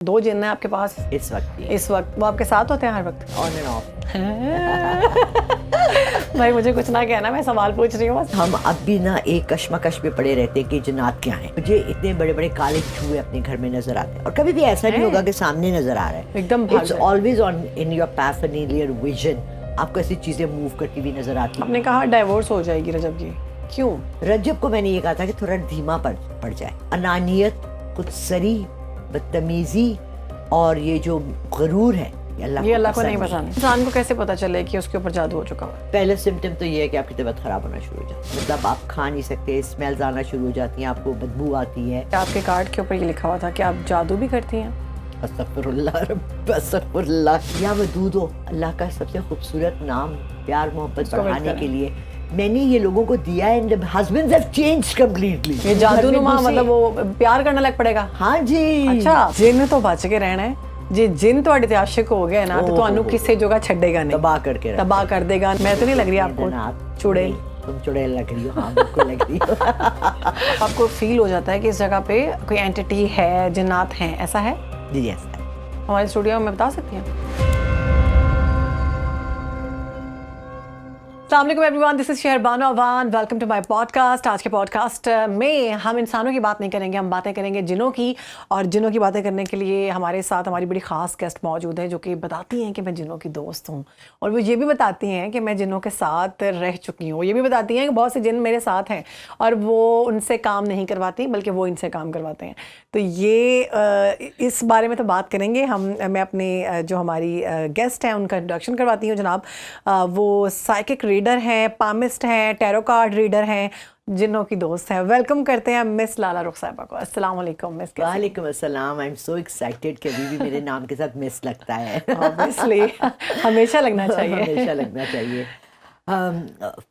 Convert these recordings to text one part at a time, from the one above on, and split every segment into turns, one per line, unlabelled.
دو جن ہیں آپ کے پاس
اس وقت
وہ آپ کے ساتھ ہوتے ہیں ہر وقت؟
On and of.
بھائی مجھے کچھ نہ کہنا، میں سوال پوچھ رہی ہوں بس.
ہم اب بھی نا ایک کشمکش میں پڑے رہتے ہیں کہ جنات کیا ہیں. مجھے اتنے بڑے بڑے کالے چوہے اپنے گھر میں نظر آتے ہیں اور کبھی بھی ایسا نہیں ہوگا کہ سامنے نظر آ رہا ہے.
ایک دم
it's always on in your peripheral vision. آپ کو ایسی چیزیں موو کرتی ہوئی نظر آتی ہیں.
آپ نے کہا ڈائیورس ہو جائے گی رجب کی، کیوں؟
رجب کو میں نے یہ کہا تھا کہ تھوڑا دھیما پڑ جائے. انانیت، خود سری، بدتمیزی اور یہ جو غرور ہے
یہ اللہ کو نہیں پسند. انسان کو کیسے پتا چلے کہ اس کے اوپر جادو ہو چکا ہو؟
پہلے سمٹم تو یہ ہے کہ آپ کی طبیعت خراب ہونا شروع ہو جاتی ہے. مطلب آپ کھا نہیں سکتے، اسمیلز آنا شروع ہو جاتی ہیں، آپ کو بدبو آتی ہے.
آپ کے کارڈ کے اوپر یہ لکھا ہوا تھا کہ آپ جادو بھی کرتی ہیں.
استغفر اللہ رب استغفر اللہ. یا ودود ہو، اللہ کا سب سے خوبصورت نام پیار محبت بڑھانے کے لیے میں نے یہ لوگوں کو دیا ہے. And husbands have changed completely.
یہ جادو نما مطلب وہ پیار کرنے لگ پڑے گا.
ہاں جی.
اچھا جن تو بچ کے رہنا ہے. جی جن تواڈے تے عاشق ہو گیا نا تو تانوں کسے جگہ چھڈے گا نہیں، تباہ کر دے گا. میں تو نہیں لگ رہی آپ کو چڑیل.
تم چڑیل لگ رہی ہو. ہاں بالکل لگ رہی ہو.
آپ کو فیل ہو جاتا ہے کہ اس جگہ پہ کوئی اینٹی ہے، جنات ہیں، ایسا ہے؟
جی ایسا ہے.
ہمارے اسٹوڈیو میں بتا سکتی ہیں؟ السلام علیکم everyone, this is Shehrbano Awan, welcome to my podcast. آج کے پوڈ کاسٹ میں ہم انسانوں کی بات نہیں کریں گے، ہم باتیں کریں گے جنوں کی. اور جنوں کی باتیں کرنے کے لیے ہمارے ساتھ ہماری بڑی خاص گیسٹ موجود ہیں جو کہ بتاتی ہیں کہ میں جنوں کی دوست ہوں، اور وہ یہ بھی بتاتی ہیں کہ میں جنوں کے ساتھ رہ چکی ہوں. یہ بھی بتاتی ہیں کہ بہت سے جن میرے ساتھ ہیں اور وہ ان سے کام نہیں کرواتی بلکہ وہ ان سے کام کرواتے ہیں. تو یہ اس بارے میں تو بات کریں گے ہم. میں اپنے جو ہماری گیسٹ ہیں ان کا انٹروڈکشن کرواتی ہوں. جناب وہ سائیکک ریڈر ہیں، پامسٹ ہیں، ٹیرو کارڈ ریڈر ہیں، جنوں کی دوست ہیں. ویلکم کرتے ہیں مس لالا رخ صاحبہ کو. السلام علیکم مس.
وعلیکم السلام. آئی ایم سو ایکسائٹیڈ کہ ابھی بھی میرے نام کے ساتھ مس لگتا ہے.
Obviously ہمیشہ لگنا چاہیے.
ہمیشہ لگنا چاہیے.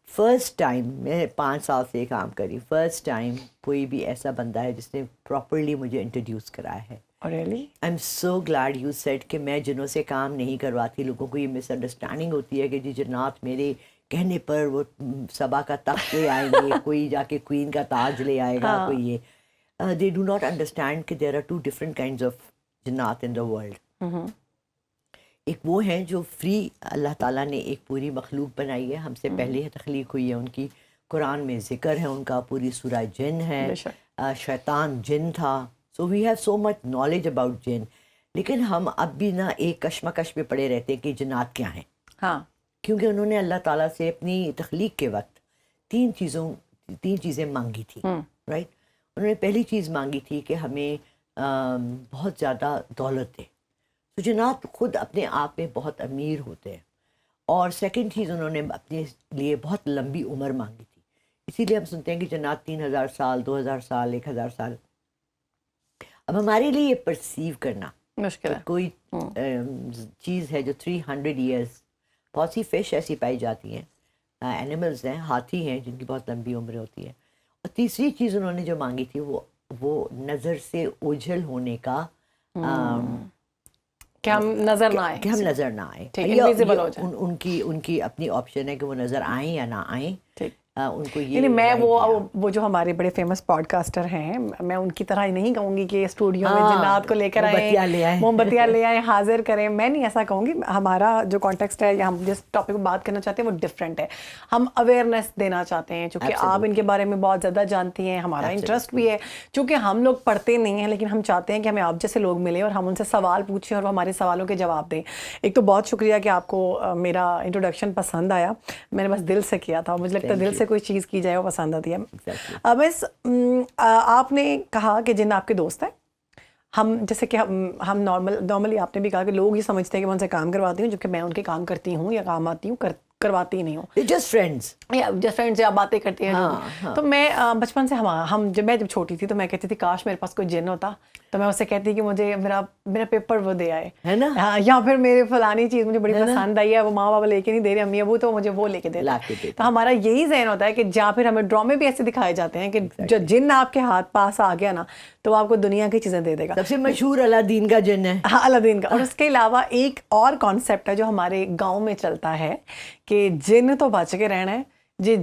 فرسٹ ٹائم میں 5 سال سے کام کری، فرسٹ ٹائم کوئی بھی ایسا بندہ ہے جس نے پراپرلی مجھے انٹروڈیوس کرایا ہے.
Really?
I am so glad you said کہ میں جنوں سے کام نہیں کرواتی. لوگوں کو یہ مس انڈرسٹینڈنگ ہوتی ہے کہ جی جنات میرے کہنے پر وہ سبا کا تخت لے آئیں گے، کوئی جا کے کوئین کا تاج لے آئے گا، کوئی یہ. دے ڈو ناٹ انڈرسٹینڈ کہ there are 2 different kinds of جنات ان دا ورلڈ. ایک وہ ہیں جو فری، اللہ تعالیٰ نے ایک پوری مخلوق بنائی ہے، ہم سے پہلے تخلیق ہوئی ہے ان کی. قرآن میں ذکر ہے ان کا، پوری سورہ جن ہے، شیطان جن تھا. So we have so much knowledge about jinn. لیکن ہم اب بھی نا ایک کشمکش میں پڑے رہتے ہیں کہ جنات کیا ہیں.
ہاں، کیونکہ
انہوں نے اللہ تعالیٰ سے اپنی تخلیق کے وقت 3 چیزیں مانگی تھی. رائٹ. انہوں نے پہلی چیز مانگی تھی کہ ہمیں بہت زیادہ دولت دے. تو جنات خود اپنے آپ میں بہت امیر ہوتے ہیں. اور سیکنڈ چیز انہوں نے اپنے لیے بہت لمبی عمر مانگی تھی. اسی لیے ہم سنتے ہیں کہ جنات 3000 سال، 2000 سال، 1000 سال. اب ہمارے لیے یہ پرسیو کرنا
مشکل ہے.
کوئی چیز ہے جو 300 ایئرس. بہت سی فش ایسی پائی جاتی ہیں، اینیملز ہیں، ہاتھی ہیں جن کی بہت لمبی عمر ہوتی ہے. اور تیسری چیز انہوں نے جو مانگی تھی وہ نظر سے اوجھل ہونے کا،
کہ ہم نظر نہ آئیں،
کہ ہم نظر نہ آئیں. ان کی اپنی آپشن ہے کہ وہ نظر آئیں یا نہ آئیں. ان کو یہ
میں وہ جو ہمارے بڑے فیمس پوڈ کاسٹر ہیں، میں ان کی طرح ہی نہیں کہوں گی کہ اسٹوڈیو میں جنات کو لے کر آئیں، موم بتیاں لے آئیں، حاضر کریں. میں نہیں ایسا کہوں گی. ہمارا جو کانٹیکسٹ ہے یا ہم جس ٹاپک پہ بات کرنا چاہتے ہیں وہ ڈفرینٹ ہے. ہم اویئرنیس دینا چاہتے ہیں چونکہ آپ ان کے بارے میں بہت زیادہ جانتی ہیں. ہمارا انٹرسٹ بھی ہے چونکہ ہم لوگ پڑھتے نہیں ہیں لیکن ہم چاہتے ہیں کہ ہمیں آپ جیسے لوگ ملیں اور ہم ان سے سوال پوچھیں اور وہ ہمارے سوالوں کے جواب دیں. ایک تو بہت شکریہ کہ آپ کو میرا انٹروڈکشن پسند آیا. میں نے بس دل سے کیا تھا، مجھے لگتا ہے دل سے کوئی چیز کی جائے وہ پسند آتی ہے. بس آپ نے کہا کہ جن آپ کے دوست ہیں. ہم جیسے کہ ہم نارملی آپ نے بھی کہا کہ لوگ یہ سمجھتے ہیں کہ میں ان سے کام کرواتی ہوں، جبکہ میں ان کے کام کرتی ہوں یا کام آتی ہوں، کرواتی نہیں ہوں.
جسٹ فرینڈس
آپ باتیں کرتی ہیں. تو میں بچپن سے میں جب چھوٹی تھی تو میں کہتی تھی کاش میرے پاس کوئی جن ہوتا تو میں اس سے کہتی کہ مجھے میرا پیپر وہ دے آئے ہے نا، یا پھر میرے فلانی چیز مجھے بڑی پسند آئی ہے، وہ ماں بابا لے کے نہیں دے رہے، امی ابو تو مجھے وہ لے کے دے. تو ہمارا یہی ذہن ہوتا ہے کہ جہاں پھر ہمیں ڈرامے بھی ایسے دکھائے جاتے ہیں کہ جو جن آپ کے ہاتھ پاس آ گیا نا تو وہ آپ کو دنیا کی چیزیں دے دے گا.
سب سے مشہور الادین کا جن ہے.
ہاں الادین کا. اور اس کے علاوہ ایک اور کانسیپٹ ہے جو ہمارے گاؤں میں چلتا ہے کہ جن تو بچ کے رہنا ہے، جی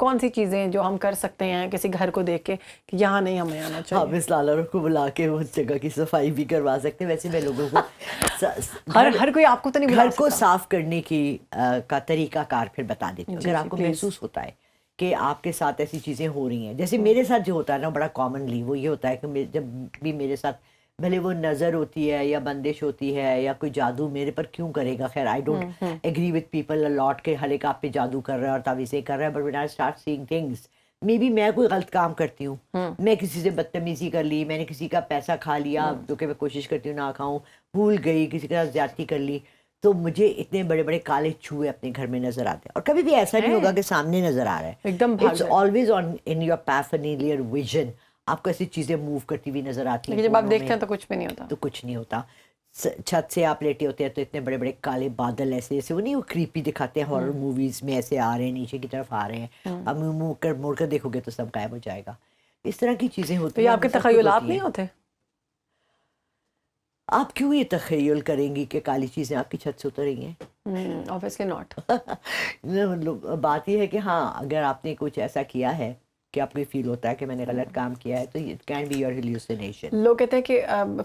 کون سی چیزیں جو ہم کر سکتے ہیں کسی گھر کو دیکھ کے کہ یہاں نہیں ہمیں آنا چاہیے؟
حافظ لالہ کو بلا کے اس جگہ کی صفائی بھی کروا سکتے ہیں. ویسے میں لوگوں کو
ہر کوئی آپ کو تو نہیں بلا
گھر
سکتا.
کو صاف کرنے کی کا طریقہ کار پھر بتا دیتی ہوں. اگر آپ کو محسوس ہوتا ہے کہ آپ کے ساتھ ایسی چیزیں ہو رہی ہیں, جیسے میرے ساتھ جو ہوتا ہے نا بڑا کامنلی, وہ یہ ہوتا ہے کہ جب بھی میرے ساتھ بھلے وہ نظر ہوتی ہے یا بندش ہوتی ہے یا کوئی جادو میرے پر کیوں کرے گا, خیر I don't agree with people allot کہ ہر ایک آپ پہ جادو کر رہا ہے اور تعویذیں کر رہا ہے, but when I start seeing things, maybe میں کوئی غلط کام کرتی ہوں, میں کسی سے بدتمیزی کر لی, میں نے کسی کا پیسہ کھا لیا جو کہ میں کوشش کرتی ہوں نہ کھاؤں, بھول گئی, کسی کے ساتھ زیادتی کر لی, تو مجھے اتنے بڑے بڑے کالے چوہے اپنے گھر میں نظر آتے ہیں. اور کبھی بھی ایسا نہیں ہوگا کہ سامنے نظر آ رہا ہے,
ایک دم
it's always on in your peripheral vision, آپ کو ایسی چیزیں موو کرتی ہوئی نظر آتی ہیں.
لیکن جب آپ دیکھتے ہیں تو کچھ بھی نہیں ہوتا.
تو کچھ نہیں ہوتا. چھت سے آپ لیٹے ہوتے ہیں تو اتنے بڑے بڑے کالے بادل ایسے ایسے, وہ نہیں وہ کریپی دکھاتے ہیں ہارر موویز میں, ایسے آ رہے ہیں نیچے کی طرف آ رہے ہیں, اب موڑ کر دیکھو گے تو سب غائب ہو جائے گا. اس طرح کی چیزیں ہوتی ہیں.
آپ کے تخیلات نہیں ہوتے؟
آپ کیوں یہ تخیل کریں گی کہ کالی چیزیں آپ کی چھت سے اتر رہی ہیں؟
obviously not.
بات یہ ہے کہ ہاں اگر آپ نے کچھ ایسا کیا ہے کہ آپ کو فیل ہوتا ہے کہ میں نے غلط کام کیا ہے تو it can be your hallucination.
لوگ کہتے ہیں کہ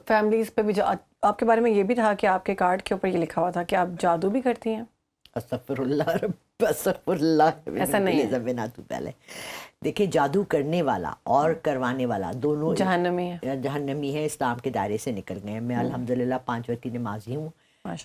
فیملیز پہ بھی آپ کے بارے میں یہ بھی تھا کہ آپ کے کارڈ کے اوپر یہ لکھا ہوا تھا کہ آپ جادو بھی کرتی ہیں.
استغفر اللہ رب استغفر اللہ.
ایسا نہیں ہے.
پہلے دیکھیں, جادو کرنے والا اور کروانے والا دونوں جہنمی ہے, اسلام کے دائرے سے نکل گئے ہیں. میں الحمدللہ 5 وقت کی نمازی ہوں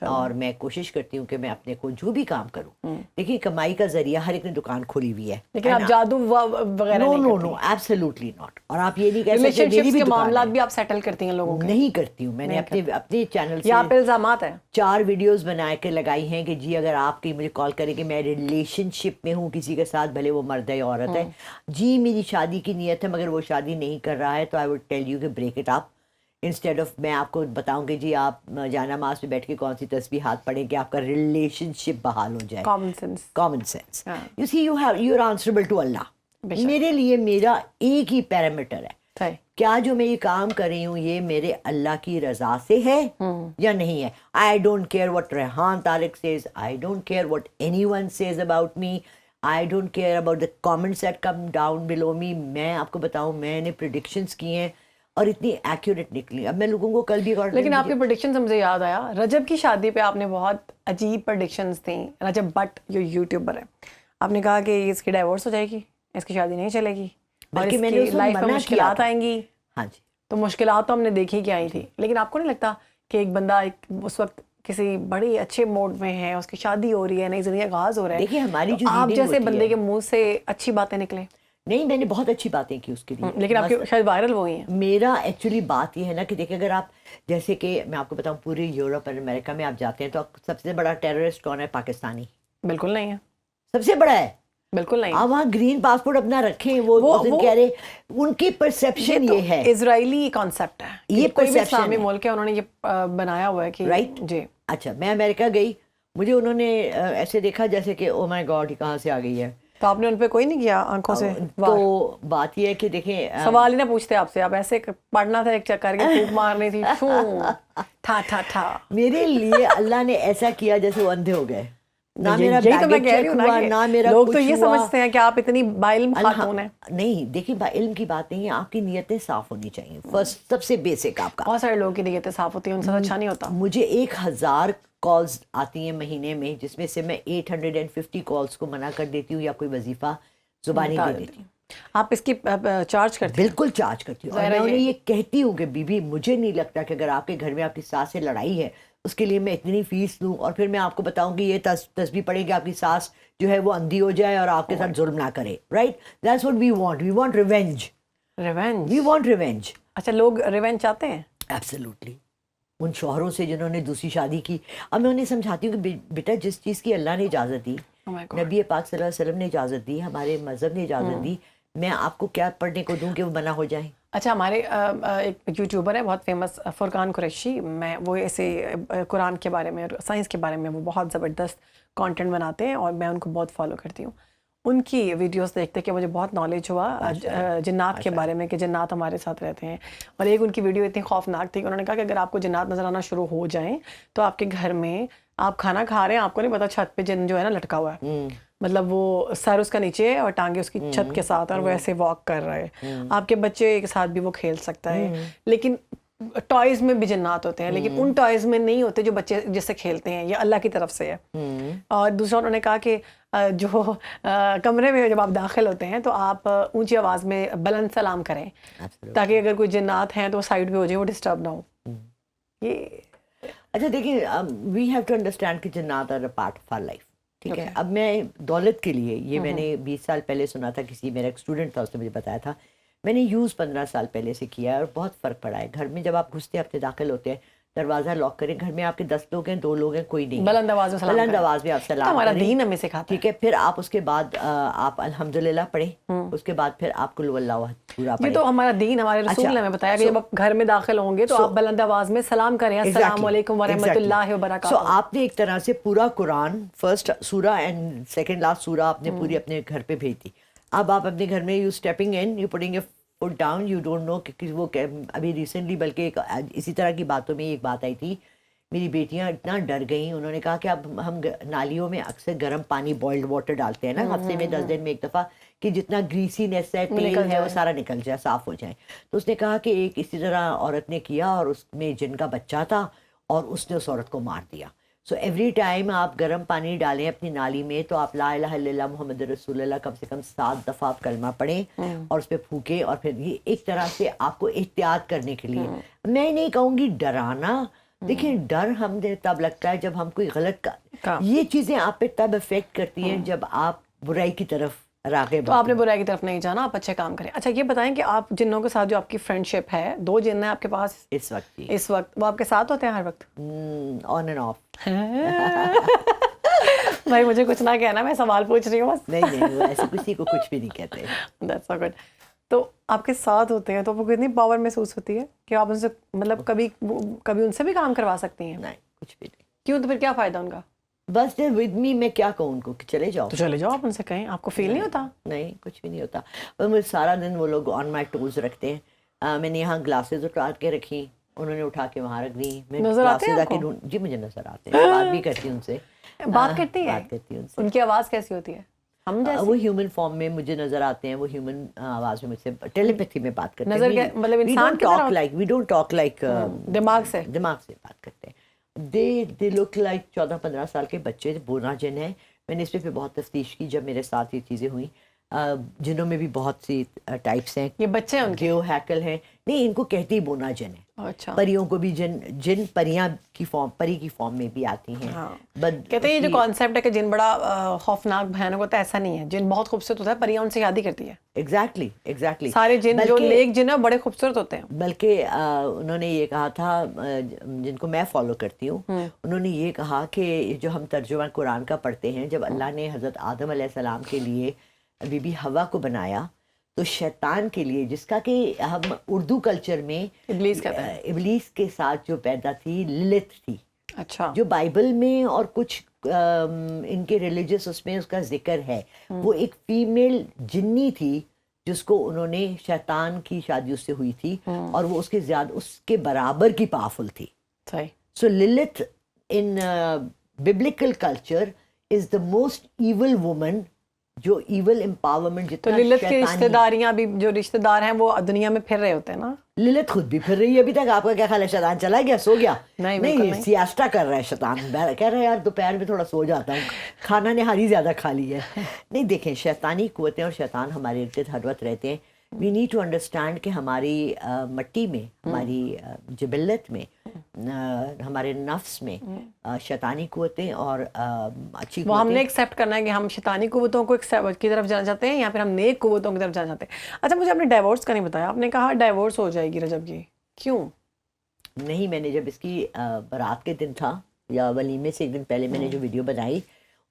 اور میں کوشش کرتی ہوں کہ میں اپنے کو جو بھی کام کروں, دیکھیے کمائی کا ذریعہ ہر ایک نے دکان کھولی ہوئی ہے,
لیکن آپ جادو وغیرہ
نو ایبسلیوٹلی ناٹ. اور آپ یہ نہیں کہہ سکتے میری بھی
معاملات بھی آپ سیٹل کرتی ہیں لوگوں کے؟
نہیں کرتی ہوں. میں نے اپنے چینل سے
الزامات ہیں
4 ویڈیوز بنا کے لگائی ہیں کہ جی اگر آپ کی مجھے کال کریں کہ میں ریلیشن شپ میں ہوں کسی کے ساتھ, بھلے وہ مرد ہے یا عورت ہے, جی میری شادی کی نیت ہے مگر وہ شادی نہیں کر رہا ہے, تو آئی وڈ ٹیل یو کہ break it up. Instead of میں آپ کو بتاؤں کہ جی آپ جانماز پہ بیٹھ کے کون سی تسبیحات پڑھیں کہ آپ کا ریلیشن شپ بحال ہو جائے. Common sense. You see you have are answerable to Allah. میرے لیے میرا ایک ہی پیرامیٹر ہے, کیا جو میں یہ کام کر رہی ہوں یہ میرے اللہ کی رضا سے ہے یا نہیں ہے. I don't care what Rehan Tariq says, I don't care what anyone says about me, I don't care about the comments that come down below me. میں آپ کو بتاؤں میں نے پریڈکشنس کی ہیں اور اتنی ایکوریٹ نکلی. اب میں لوگوں کو کل بھی,
لیکن آپ کی پریڈکشن سے مجھے یاد آیا, رجب کی شادی پہ آپ نے بہت عجیب پریڈکشنز تھیں. رجب بٹ جو یوٹیوبر ہے, آپ نے کہا کہ اس کی ڈائیورس ہو جائے گی, اس کی شادی نہیں چلے گی,
بلکہ میں نے
لائف میں مشکلات آئیں گی.
ہاں جی,
تو مشکلات تو ہم نے دیکھی کہ آئی تھی, لیکن آپ کو نہیں لگتا کہ ایک بندہ اس وقت کسی بڑی اچھے موڈ میں ہے, اس کی شادی ہو رہی ہے, نئی زندگی کا آغاز ہو رہا ہے,
دیکھیے ہماری جو
آپ جیسے بندے کے منہ سے اچھی باتیں نکلیں؟
نہیں, میں نے بہت اچھی باتیں کی اس کے لیے,
لیکن آپ کی شاید وائرل وہ ہوئی ہیں.
میرا ایکچولی بات یہ ہے نا کہ دیکھیں اگر آپ جیسے کہ میں آپ کو بتاؤں پورے یورپ اور امریکہ میں آپ جاتے ہیں تو سب سے بڑا ٹیررسٹ کون ہے؟ پاکستانی.
بالکل نہیں ہے,
سب سے بڑا ہے.
بالکل نہیں.
آپ وہاں گرین پاسپورٹ اپنا رکھیں, وہ کہہ رہے ان کی پرسیپشن یہ ہے,
اسرائیلی کانسیپٹ ہے, یہ کوئی بھی اسلامی ملک ہے انہوں نے یہ بنایا ہوا ہے کہ
رائٹ.
جی
اچھا, میں امریکہ گئی, مجھے انہوں نے ایسے دیکھا جیسے کہ او مائی گاڈ یہ کہاں سے آ گئی ہے,
تو آپ نے ان پہ کوئی نہیں کیا آنکھوں سے؟
تو بات یہ ہے کہ دیکھیں
سوال ہی نہ پوچھتے آپ سے, آپ ایسے پڑھنا تھا ایک چکر کے پھونک مارنی تھی ٹھا ٹھا ٹھا.
میرے لیے اللہ نے ایسا کیا جیسے وہ اندھے ہو گئے. نہ میرا
بیگیج چیک ہوا, نہ میرا لوگ تو یہ سمجھتے ہیں کہ آپ اتنی باعلم خاتون ہیں.
نہیں دیکھیں, علم کی بات نہیں ہے, آپ کی نیتیں صاف ہونی چاہیے. فرسٹ سب سے بیسک آپ کا.
بہت سارے لوگوں کی نیتیں صاف ہوتی ہیں, ان سے اچھا نہیں ہوتا.
مجھے 1000 کالز آتی ہیں مہینے میں, جس میں سے میں 850 کالز کو منع کر دیتی ہوں یا کوئی وظیفہ زبانی دے دیتی ہوں.
آپ اس کی چارج کرتی ہیں؟
بالکل چارج کرتی ہوں, اور میں انہیں یہ کہتی ہوں کہ بی بی مجھے نہیں لگتا کہ اگر آپ کے گھر میں آپ کی ساس سے لڑائی ہے اس کے لیے میں اتنی فیس لوں اور پھر میں آپ کو بتاؤں کہ یہ تسبیح پڑھیں کہ آپ کی ساس جو ہے وہ اندھی ہو جائے اور آپ کے ساتھ ظلم نہ کرے. Right, that's what we want. We want revenge.
Revenge,
we want revenge.
اچھا, لوگ ریونج چاہتے ہیں؟
ایبسلیوٹلی. ان شوہروں سے جنہوں نے دوسری شادی کی, اب میں انہیں سمجھاتی ہوں کہ بیٹا جس چیز کی اللہ نے اجازت دی, نبی پاک صلی اللہ علیہ وسلم نے اجازت دی, ہمارے مذہب نے اجازت دی, میں آپ کو کیا پڑھنے کو دوں کہ وہ منع ہو جائیں.
اچھا, ہمارے ایک یوٹیوبر ہے بہت فیمس, فرقان قریشی, میں وہ ایسے قرآن کے بارے میں اور سائنس کے بارے میں وہ بہت زبردست کانٹینٹ بناتے ہیں اور میں ان کو بہت فالو کرتی ہوں. ان کی ویڈیوز دیکھتے کہ مجھے بہت نالج ہوا جنات کے بارے میں کہ جنات ہمارے ساتھ رہتے ہیں. اور ایک ان کی ویڈیو اتنی خوفناک تھی کہ انہوں نے کہا کہ اگر آپ کو جنات نظر آنا شروع ہو جائیں تو آپ کے گھر میں آپ کھانا کھا رہے ہیں, آپ کو نہیں پتا چھت پہ جن جو ہے نا لٹکا ہوا ہے, مطلب وہ سر اس کا نیچے اور ٹانگیں اس کی چھت کے ساتھ, اور وہ ایسے واک کر رہا ہے. آپ کے بچے کے ساتھ بھی وہ کھیل سکتا ہے. لیکن ٹوائز میں بھی جنات ہوتے ہیں, لیکن ان ٹوائز میں نہیں ہوتے جو بچے جس سے کھیلتے ہیں, یہ اللہ کی طرف سے ہے. اور دوسرا انہوں نے کہا کہ جو کمرے میں جب آپ داخل ہوتے ہیں تو آپ اونچی آواز میں بلند سلام کریں, تاکہ اگر کوئی جنات ہیں تو وہ سائڈ پہ ہو جائیں, وہ ڈسٹرب نہ ہو. یہ
اچھا دیکھیں, وی ہیو ٹو انڈرسٹینڈ کہ جنات are a part of our life. ٹھیک ہے, اب میں دولت کے لیے, یہ میں نے 20 سال پہلے سنا تھا, کسی میرا ایک اسٹوڈنٹ تھا, اس نے مجھے بتایا تھا, میں نے یوز 15 سال پہلے سے کیا ہے اور بہت فرق پڑا ہے. گھر میں جب آپ گھستے اپنے داخل ہوتے ہیں, دروازہ لاک کریں, گھر میں آپ کے 10 لوگ ہیں, 2 لوگ ہیں, کوئی نہیں,
بلند آواز میں سلام
بلند آواز میں آپ سلام
ہمارا
کریں.
دین ہمیں سکھاتا ہے.
ٹھیک ہے, پھر آپ اس کے بعد آپ الحمدللہ پڑھیں, اس کے بعد پھر آپ قل اللہ احد پورا پڑھیں.
یہ تو ہمارا دین, ہمارے رسول نے ہمیں بتایا کہ جب آپ گھر میں داخل ہوں گے تو آپ بلند آواز میں سلام کریں, السلام علیکم ورحمۃ اللہ وبرکاتہ.
سو آپ نے ایک طرح سے پورا قرآن فرسٹ سورہ اینڈ سیکنڈ لاسٹ سورہ آپ نے پوری اپنے گھر پہ بھیج دی. اب آپ اپنے گھر میں you stepping in, you putting a foot down, you don't know کہ وہ ابھی ریسنٹلی, بلکہ اسی طرح کی باتوں میں ایک بات آئی تھی, میری بیٹیاں اتنا ڈر گئیں, انہوں نے کہا کہ اب ہم نالیوں میں اکثر گرم پانی بوائلڈ واٹر ڈالتے ہیں نا ہفتے میں 10 دن میں ایک دفعہ, کہ جتنا گریسینس ہے, تیل ہے, وہ سارا نکل جائے, صاف ہو جائے. تو اس نے کہا کہ ایک اسی طرح عورت نے کیا, اور اس میں جن کا بچہ تھا, اور اس نے اس عورت کو مار دیا. سو ایوری ٹائم آپ گرم پانی ڈالیں اپنی نالی میں, تو آپ لا الہ الا اللہ محمد رسول اللہ کم سے کم 7 دفعہ آپ کلمہ پڑھیں اور اس پہ پھونکیں, اور پھر یہ ایک طرح سے آپ کو احتیاط کرنے کے لیے. میں نہیں کہوں گی ڈرانا, دیکھیں ڈر ہم تب لگتا ہے جب ہم کوئی غلط یہ چیزیں آپ پہ تب افیکٹ کرتی ہیں جب آپ برائی کی طرف راغب.
تو آپ نے برائی کی طرف نہیں جانا, آپ اچھے کام کریں. اچھا یہ بتائیں کہ آپ جنوں کے ساتھ جو آپ کی فرینڈ شپ ہے, 2 جن ہیں آپ کے پاس اس وقت, وہ آپ کے ساتھ ہوتے ہیں ہر وقت؟
On and of.
بھائی مجھے کچھ نہ کہنا, میں سوال پوچھ رہی ہوں بس.
نہیں, ایسے کسی کو کچھ بھی نہیں کہتے.
That's so good. تو آپ کے ساتھ ہوتے ہیں تو وہ کتنی پاور محسوس ہوتی ہے کہ آپ ان سے مطلب کبھی ان سے بھی کام کروا سکتی ہیں؟
نہیں, کچھ بھی نہیں.
کیوں, تو پھر کیا فائدہ ان کا؟
بس ود می, میں کیا کہوں ان کو کہ چلے جاؤ.
تو چلے جاؤ, آپ ان سے کہیں, آپ کو فیل نہیں ہوتا؟
نہیں, کچھ بھی نہیں ہوتا. بس مجھے سارا دن وہ لوگ آن مائی ٹوز رکھتے ہیں. میں نے یہاں گلاسز اٹھا کے رکھی, انہوں نے اٹھا کے وہاں رکھ دی. میں
نظر آتے ہیں
جی مجھے نظر آتے ہیں, بات بھی کرتی ہوں ان سے.
بات کرتی ہے
ان سے.
ان کی آواز کیسی ہوتی ہے؟
وہ ہیومن فارم میں مجھے نظر آتے ہیں, وہ ہیومن آواز میں مجھ سے ٹیلیپیتھی میں بات کرتے ہیں.
مطلب انسان کی طرح
وی ڈونٹ ٹاک لائک
دماغ سے
بات کرتے ہیں. دے لک لائک 14-15 سال کے بچے, بونا جن ہے. میں نے اس پہ بہت تفتیش کی جب میرے ساتھ یہ چیزیں ہوئیں. جنوں میں بھی بہت سی ٹائپس ہیں.
یہ بچے ہیں ان کے,
گیو ہیکل ہیں, نہیں ان کو کہتے ہی بونا جن ہے.
اچھا,
پریوں کو بھی جن پریاں کی فارم, پری کی فارم میں بھی آتی ہیں.
کہتے ہیں یہ جو کانسیپٹ ہے کہ جن بڑا خوفناک بھیانک ہوتا ہے, ایسا نہیں ہے. جن بہت خوبصورت ہوتا ہے, پریاں ان سے شادی کرتی ہے.
ایگزیکٹلی
سارے جن جو نیک جن ہیں بڑے خوبصورت ہوتے ہیں.
بلکہ انہوں نے یہ کہا تھا, جن کو میں فالو کرتی ہوں, انہوں نے یہ کہا کہ جو ہم ترجمہ قرآن کا پڑھتے ہیں, جب اللہ نے حضرت آدم علیہ السلام کے لیے بی بی حوا کو بنایا, تو شیطان کے لیے, جس کا کہ ہم اردو کلچر میں ابلیس کے ساتھ جو پیدا تھی للت تھی.
اچھا,
جو بائبل میں اور کچھ ان کے ریلیجس اس میں اس کا ذکر ہے, وہ ایک فیمیل جنی تھی جس کو انہوں نے, شیطان کی شادی اس سے ہوئی تھی, اور وہ اس کے برابر کی پاورفل تھی. So Lilith in biblical culture is the most evil woman, جو ایول امپاورمنٹ.
تو للت کی رشتہ داریاں بھی, جو رشتہ دار ہیں وہ دنیا میں پھر رہے ہوتے ہیں نا.
للت خود بھی پھر رہی ہے ابھی تک. آپ کا کیا خیال ہے, شیطان چلا گیا, سو گیا؟ نہیں, سیاسٹا کر رہا ہے شیطان. کہہ رہا ہے یار دوپہر میں تھوڑا سو جاتا ہوں, کھانا نہاری زیادہ کھا لی ہے. نہیں دیکھیں, شیطانی قوتیں اور شیطان ہمارے ارد گرد ہر وقت رہتے ہیں. وی نیڈ ٹو انڈرسٹینڈ کہ ہماری مٹی میں, ہماری جبلت میں, ہمارے نفس میں شیطانی قوتیں اور اچھی
وہ ہم نے ایکسیپٹ کرنا ہے کہ ہم شیطانی قوتوں کو کی طرف جانا چاہتے ہیں یا پھر ہم نیک قوتوں کی طرف جانا چاہتے ہیں. اچھا مجھے آپ نے ڈائیورس کا نہیں بتایا, آپ نے کہا ڈائیورس ہو جائے گی رجب کی, کیوں؟
نہیں, میں نے جب اس کی برات کے دن تھا یا ولیمے سے ایک دن پہلے میں نے جو ویڈیو بنائی,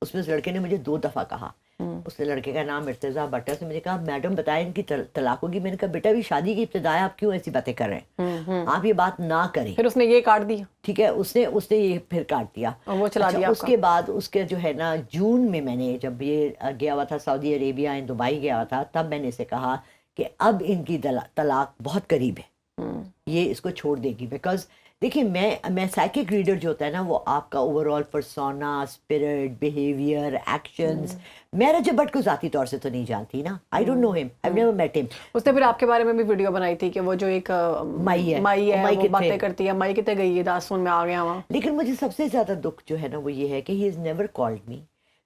اس میں اس لڑکے نے مجھے 2 دفعہ کہا. اس نے, لڑکے کا نام ارتضیٰ بٹ ہے, اس نے مجھے کہا میڈم بتائیں ان کی طلاق ہوگی. میں نے کہا بیٹا بھی شادی کی ابتدا ہے, آپ کیوں ایسی باتیں کر رہے ہیں, آپ یہ بات نہ کریں.
پھر اس نے یہ کاٹ دیا.
ٹھیک ہے, اس نے یہ پھر کاٹ دیا,
وہ چلا دیا.
اس کے بعد اس کے جو ہے نا, جون میں نے جب یہ گیا ہوا تھا سعودی عربیہ, دبئی گیا ہوا تھا, تب میں نے اسے کہا کہ اب ان کی طلاق بہت قریب ہے, یہ اس کو چھوڑ دے گی. بیکاز دیکھیے میں سائیکک ریڈر جو ہوتا ہے نا وہ آپ کا over all persona, spirit, behaviour, actions. میں رجب بھٹ کو ذاتی طور سے تو نہیں جانتی نا. آئی ڈونٹ نو ہم، آئی نیور میٹ ہم.
اس نے پھر آپ کے بارے میں بھی ویڈیو بنائی تھی کہ وہ جو ایک مائی ہے وہ باتیں کرتی ہے، مائی کتنے گئی ہے داسون میں آ گیا وہاں.
لیکن مجھے سب سے زیادہ دکھ جو ہے نا وہ یہ ہے کہ ہی از نیور کالڈ می.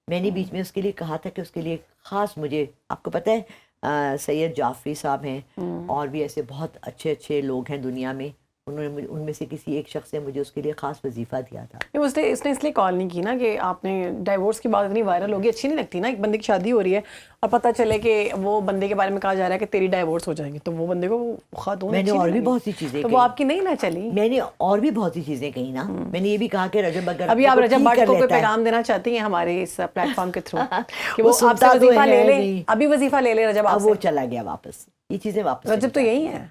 میں نے بیچ میں اس کے لیے کہا تھا کہ اس کے لیے خاص، مجھے آپ کو پتہ ہے سید جعفری صاحب ہیں اور بھی ایسے بہت اچھے اچھے لوگ ہیں دنیا میں، انہوں نے ان میں سے کسی ایک شخص نے مجھے اس کے لیے خاص وظیفہ دیا تھا.
اس نے اس لیے کال نہیں کی نا کہ آپ نے ڈائیورس کی بات اتنی وائرل ہوگی، اچھی نہیں لگتی نا. ایک بندے کی شادی ہو رہی ہے اور پتہ چلے کہ وہ بندے کے بارے میں کہا جا رہا ہے کہ تیری ڈائیورس ہو جائیں گے، تو وہ بندے کو خاتون
میں نے اور بھی بہت سی چیزیں
تو وہ آپ کی نہیں نہ چلی.
میں نے اور بھی بہت سی چیزیں کہی نا. میں نے یہ بھی کہا کہ رجب اگر
ابھی آپ رجب بھٹ کو کوئی پیغام دینا چاہتی ہیں ہمارے اس پلیٹ فارم کے تھرو کہ وہ آپ سے وظیفہ لے لیں؟ ابھی وظیفہ لے لیں رجب.
اب وہ چلا گیا واپس، یہ چیزیں واپس.
رجب تو یہی ہے،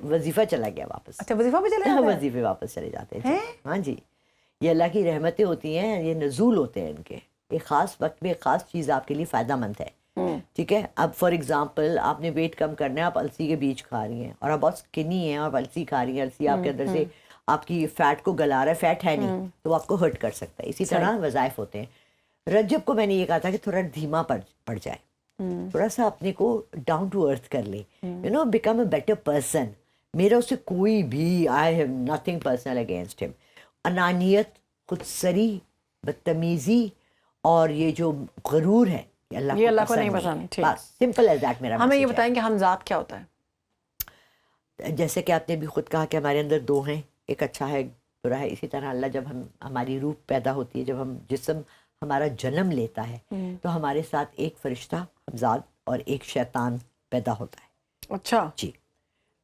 وظیفہ چلا گیا واپس.
اچھا وظیفہ پہ چلے جاتے ہیں؟
وظیفے واپس چلے جاتے ہیں. ہاں جی، یہ اللہ کی رحمتیں ہوتی ہیں، یہ نزول ہوتے ہیں ان کے. ایک خاص وقت میں ایک خاص چیز آپ کے لیے فائدہ مند ہے. ٹھیک ہے، اب فار ایگزامپل آپ نے ویٹ کم کرنا ہے، آپ السی کے بیج کھا رہی ہیں اور آپ بہت اسکنی ہیں اور السی کھا رہی ہیں. السی آپ کے اندر سے آپ کی فیٹ کو گلا رہا ہے، فیٹ ہے نہیں تو وہ آپ کو ہرٹ کر سکتا ہے. اسی طرح وظائف ہوتے ہیں. رجب کو میں نے یہ کہا تھا کہ تھوڑا دھیما پڑ جائے، تھوڑا سا اپنے کو ڈاؤن ٹو ارتھ کر لے، you know become a better person. میرا اسے کوئی بھی I have nothing personal against ہم. انانیت، خود سری، بدتمیزی اور یہ جو غرور ہے یہ اللہ کو نہیں پسند. بس سمپل ایز دیٹ میرا.
ہمیں یہ بتائیں کہ حمزات کیا ہوتا ہے؟
جیسے کہ آپ نے بھی خود کہا کہ ہمارے اندر دو ہیں، ایک اچھا ہے ایک برا ہے. اسی طرح اللہ جب ہماری روح پیدا ہوتی ہے، جب ہم جسم ہمارا جنم لیتا ہے تو ہمارے ساتھ ایک فرشتہ حمزاد اور ایک شیطان پیدا ہوتا ہے.
اچھا
جی.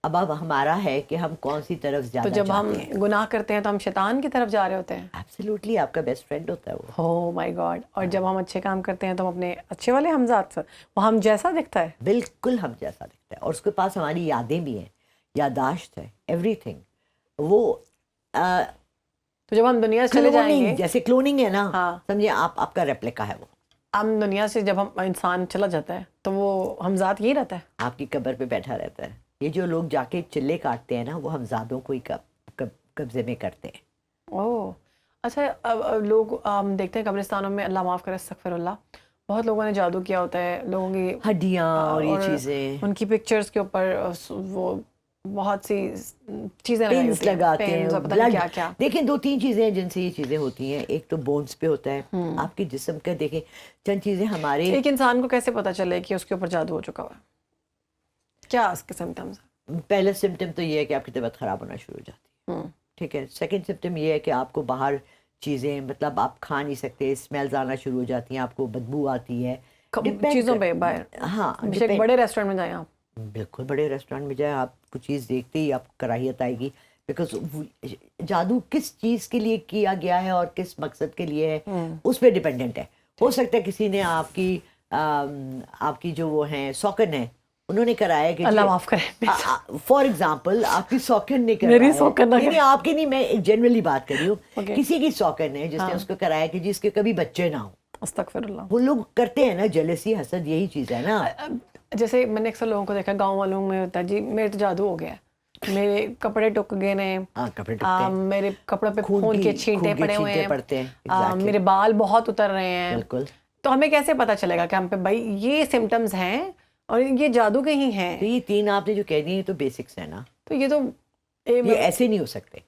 اب ہمارا ہے کہ ہم کون سی طرف زیادہ
تو جب ہم گناہ کرتے ہیں تو ہم شیطان کی طرف جا رہے ہوتے ہیں.
ایبسلیوٹلی آپ کا بیسٹ فرینڈ ہوتا ہے وہ.
اوہ مائی گاڈ. اور جب ہم اچھے کام کرتے ہیں تو ہم اپنے اچھے والے حمزات سے، وہ ہم جیسا دکھتا ہے.
بالکل ہم جیسا دکھتا ہے، اور اس کے پاس ہماری یادیں بھی ہیں، یاداشت ہے، ایوری تھنگ. وہ
تو جب ہم دنیا سے چلے جائیں گے،
جیسے کلوننگ ہے نا، سمجھے آپ کا ریپلیکا ہے وہ.
ہم دنیا سے جب ہم انسان چلا جاتا ہے تو وہ حمزات یہی رہتا ہے،
آپ کی قبر پہ بیٹھا رہتا ہے. یہ جو لوگ جا کے چلے کاٹتے ہیں نا وہ حمزادوں کو ہی قبضے میں کرتے ہیں.
اوہ اچھا. لوگ ہم دیکھتے ہیں قبرستانوں میں، اللہ معاف کرے استغفر اللہ، بہت لوگوں نے جادو کیا ہوتا ہے، لوگوں کی
ہڈیاں اور یہ چیزیں،
ان کی پکچرز کے اوپر وہ بہت سی چیزیں
پنس لگاتے ہیں،
بلڈ. کیا
دیکھیں 2-3 چیزیں ہیں جن سے یہ چیزیں ہوتی ہیں. ایک تو بونز پہ ہوتا ہے، آپ کے جسم کا. دیکھیں چند چیزیں ہمارے،
ایک انسان کو کیسے پتہ چلے کہ اس کے اوپر جادو ہو چکا ہوا ہے؟ کیا اس کے سمٹمز؟
پہلا سمٹم تو یہ ہے کہ آپ کی طبیعت خراب ہونا شروع ہو جاتی ہے. ٹھیک ہے. سیکنڈ سمٹم یہ ہے کہ آپ کو باہر چیزیں، مطلب آپ کھا نہیں سکتے، اسمیلز آنا شروع ہو جاتی ہیں، آپ کو بدبو آتی ہے
چیزوں پہ باہر.
ہاں
بڑے ریسٹورینٹ میں جائیں آپ،
بالکل بڑے ریسٹورینٹ میں جائیں، آپ کو چیز دیکھتے ہی آپ کو کراہیت آئے گی. بیکاز جادو کس چیز کے لیے کیا گیا ہے اور کس مقصد کے لیے ہے اس پہ ڈپینڈنٹ ہے. ہو سکتا ہے کسی نے آپ کی جو وہ ہیں سوکن ہیں، انہوں نے کرایا کہ
اللہ معاف کرے،
فار ایگزامپل آپ کی سوکن نے کرایا،
میری سوکن
نہیں آپ کی نہیں، میں جنرلی بات کر رہی ہوں، کسی کی سوکن ہے جس نے اس کو کرایا کہ جس کے کبھی بچے نہ ہوں.
استغفر اللہ.
وہ لوگ کرتے ہیں نا، جیلسی، حسد، یہی چیز ہے نا.
جیسے میں نے اکثر لوگوں کو دیکھا گاؤں والوں میں ہوتا ہے، جی میرے تو جادو ہو گیا ہے، میرے کپڑے ٹک گئے نے، میرے کپڑوں پہ خون کے چھینٹے پڑے ہوئے ہیں، میرے بال بہت اتر رہے ہیں.
بالکل.
تو ہمیں کیسے پتا چلے گا کہ ہم پہ بھائی یہ سمٹمز ہیں اور یہ جادو کے ہی ہیں؟
تو یہ 3 آپ نے جو کہہ دی یہ تو بیسکس ہیں نا.
تو یہ تو
یہ ایسے نہیں ہو سکتے.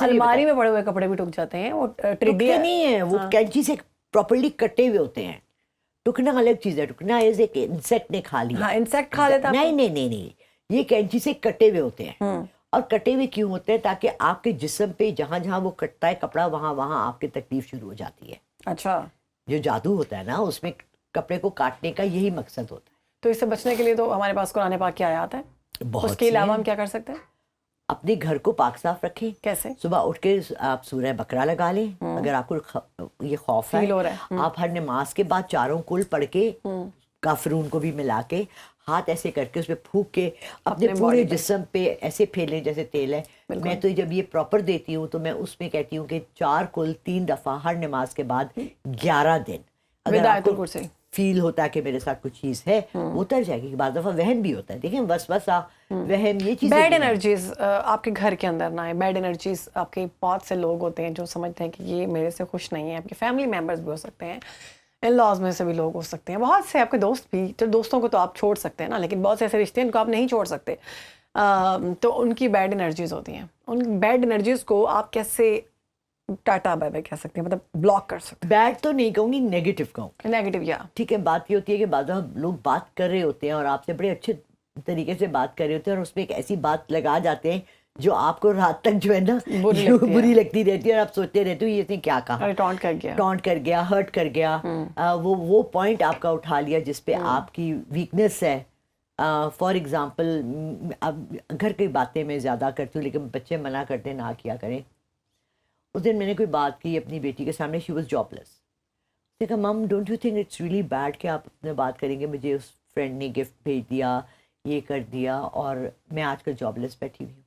الماری میں پڑے ہوئے کپڑے بھی ٹک جاتے ہیں، وہ
ٹکتے نہیں ہیں، وہ کینچی سے پراپرلی کٹے ہوئے ہوتے ہیں. ٹکنا الگ چیز ہے، ٹکنا ایز ایک انسیکٹ نے کھا لیا.
ہاں انسیکٹ کھا لیتا.
نہیں، یہ کینچی سے کٹے ہوئے ہوتے ہیں. اور کٹے ہوئے کیوں ہوتے ہیں؟ تاکہ آپ کے جسم پہ جہاں جہاں وہ کٹتا ہے کپڑا، وہاں آپ کی تکلیف شروع ہو جاتی ہے.
اچھا.
جو جادو ہوتا ہے نا اس میں کپڑے کو کاٹنے کا یہی مقصد ہوتا ہے.
تو اس سے بچنے کے لیے تو ہمارے پاس قرآن پاک کی آیات ہیں. اس کے علاوہ ہم کیا کر سکتے ہیں؟
اپنے گھر کو پاک صاف رکھیں.
کیسے؟
صبح اٹھ کے آپ سورہ بقرہ لگا لیں. اگر آپ کو یہ خوف ہے آپ ہر نماز کے بعد 4 کل پڑھ کے کافرون کو بھی ملا کے ہاتھ ایسے کر کے اس پہ پھونک کے اپنے پورے جسم پہ ایسے پھیلیں جیسے تیل ہے. میں تو جب یہ پراپر دیتی ہوں تو میں اس میں کہتی ہوں کہ 4 کل 3 دفعہ ہر نماز کے بعد 11 دن. اگر فیل ہوتا ہے کہ میرے ساتھ کچھ چیز ہے وہ اتر جائے گی. بعض دفعہ وہم بھی ہوتا ہے, دیکھیں وسوسہ وہم یہ چیز.
بیڈ انرجیز آپ کے گھر کے اندر نہ آئے. بیڈ انرجیز آپ کے بہت سے لوگ ہوتے ہیں جو سمجھتے ہیں کہ یہ میرے سے خوش نہیں ہے. آپ کے فیملی ممبرس بھی ہو سکتے ہیں, ان لاز میں سے بھی لوگ ہو سکتے ہیں, بہت سے آپ کے دوست بھی. تو دوستوں کو تو آپ چھوڑ سکتے ہیں نا, لیکن بہت سے ایسے رشتے ہیں ان کو آپ نہیں چھوڑ سکتے. تو ان کی بیڈ انرجیز ہوتی ہیں. ان بیڈ انرجیز کو آپ کیسے ٹاٹا بائی بائی کہہ سکتے ہیں, مطلب بلاک کر سکتے ہیں؟
بیڈ تو نہیں کہوں گی, نیگیٹو کہوں.
نیگیٹو, یا
ٹھیک ہے. بات یہ ہوتی ہے کہ بعض لوگ بات کر رہے ہوتے ہیں اور آپ سے بڑے اچھے طریقے سے بات کر رہے ہوتے ہیں, اور اس میں ایک ایسی بات لگا جاتے ہیں جو آپ کو رات تک جو ہے نا بری لگتی رہتی ہے, اور آپ سوچتے رہتے ہو یہ اس نے کیا کہا, ٹونٹ کر گیا, ہرٹ کر گیا. وہ پوائنٹ آپ کا اٹھا لیا جس پہ آپ کی ویکنیس ہے. فار ایگزامپل, اب گھر کی باتیں میں زیادہ کرتی ہوں لیکن بچے منع کرتے ہیں نہ کیا کریں. اس دن میں نے کوئی بات کی اپنی بیٹی کے سامنے, شی واز جاب لیس. اس نے کہا hmm don't you think it's really bad کہ آپ اپنے بات کریں گے, مجھے اس فرینڈ نے گفٹ بھیج دیا, یہ کر دیا, اور میں آج کل جاب لیس بیٹھی ہوئی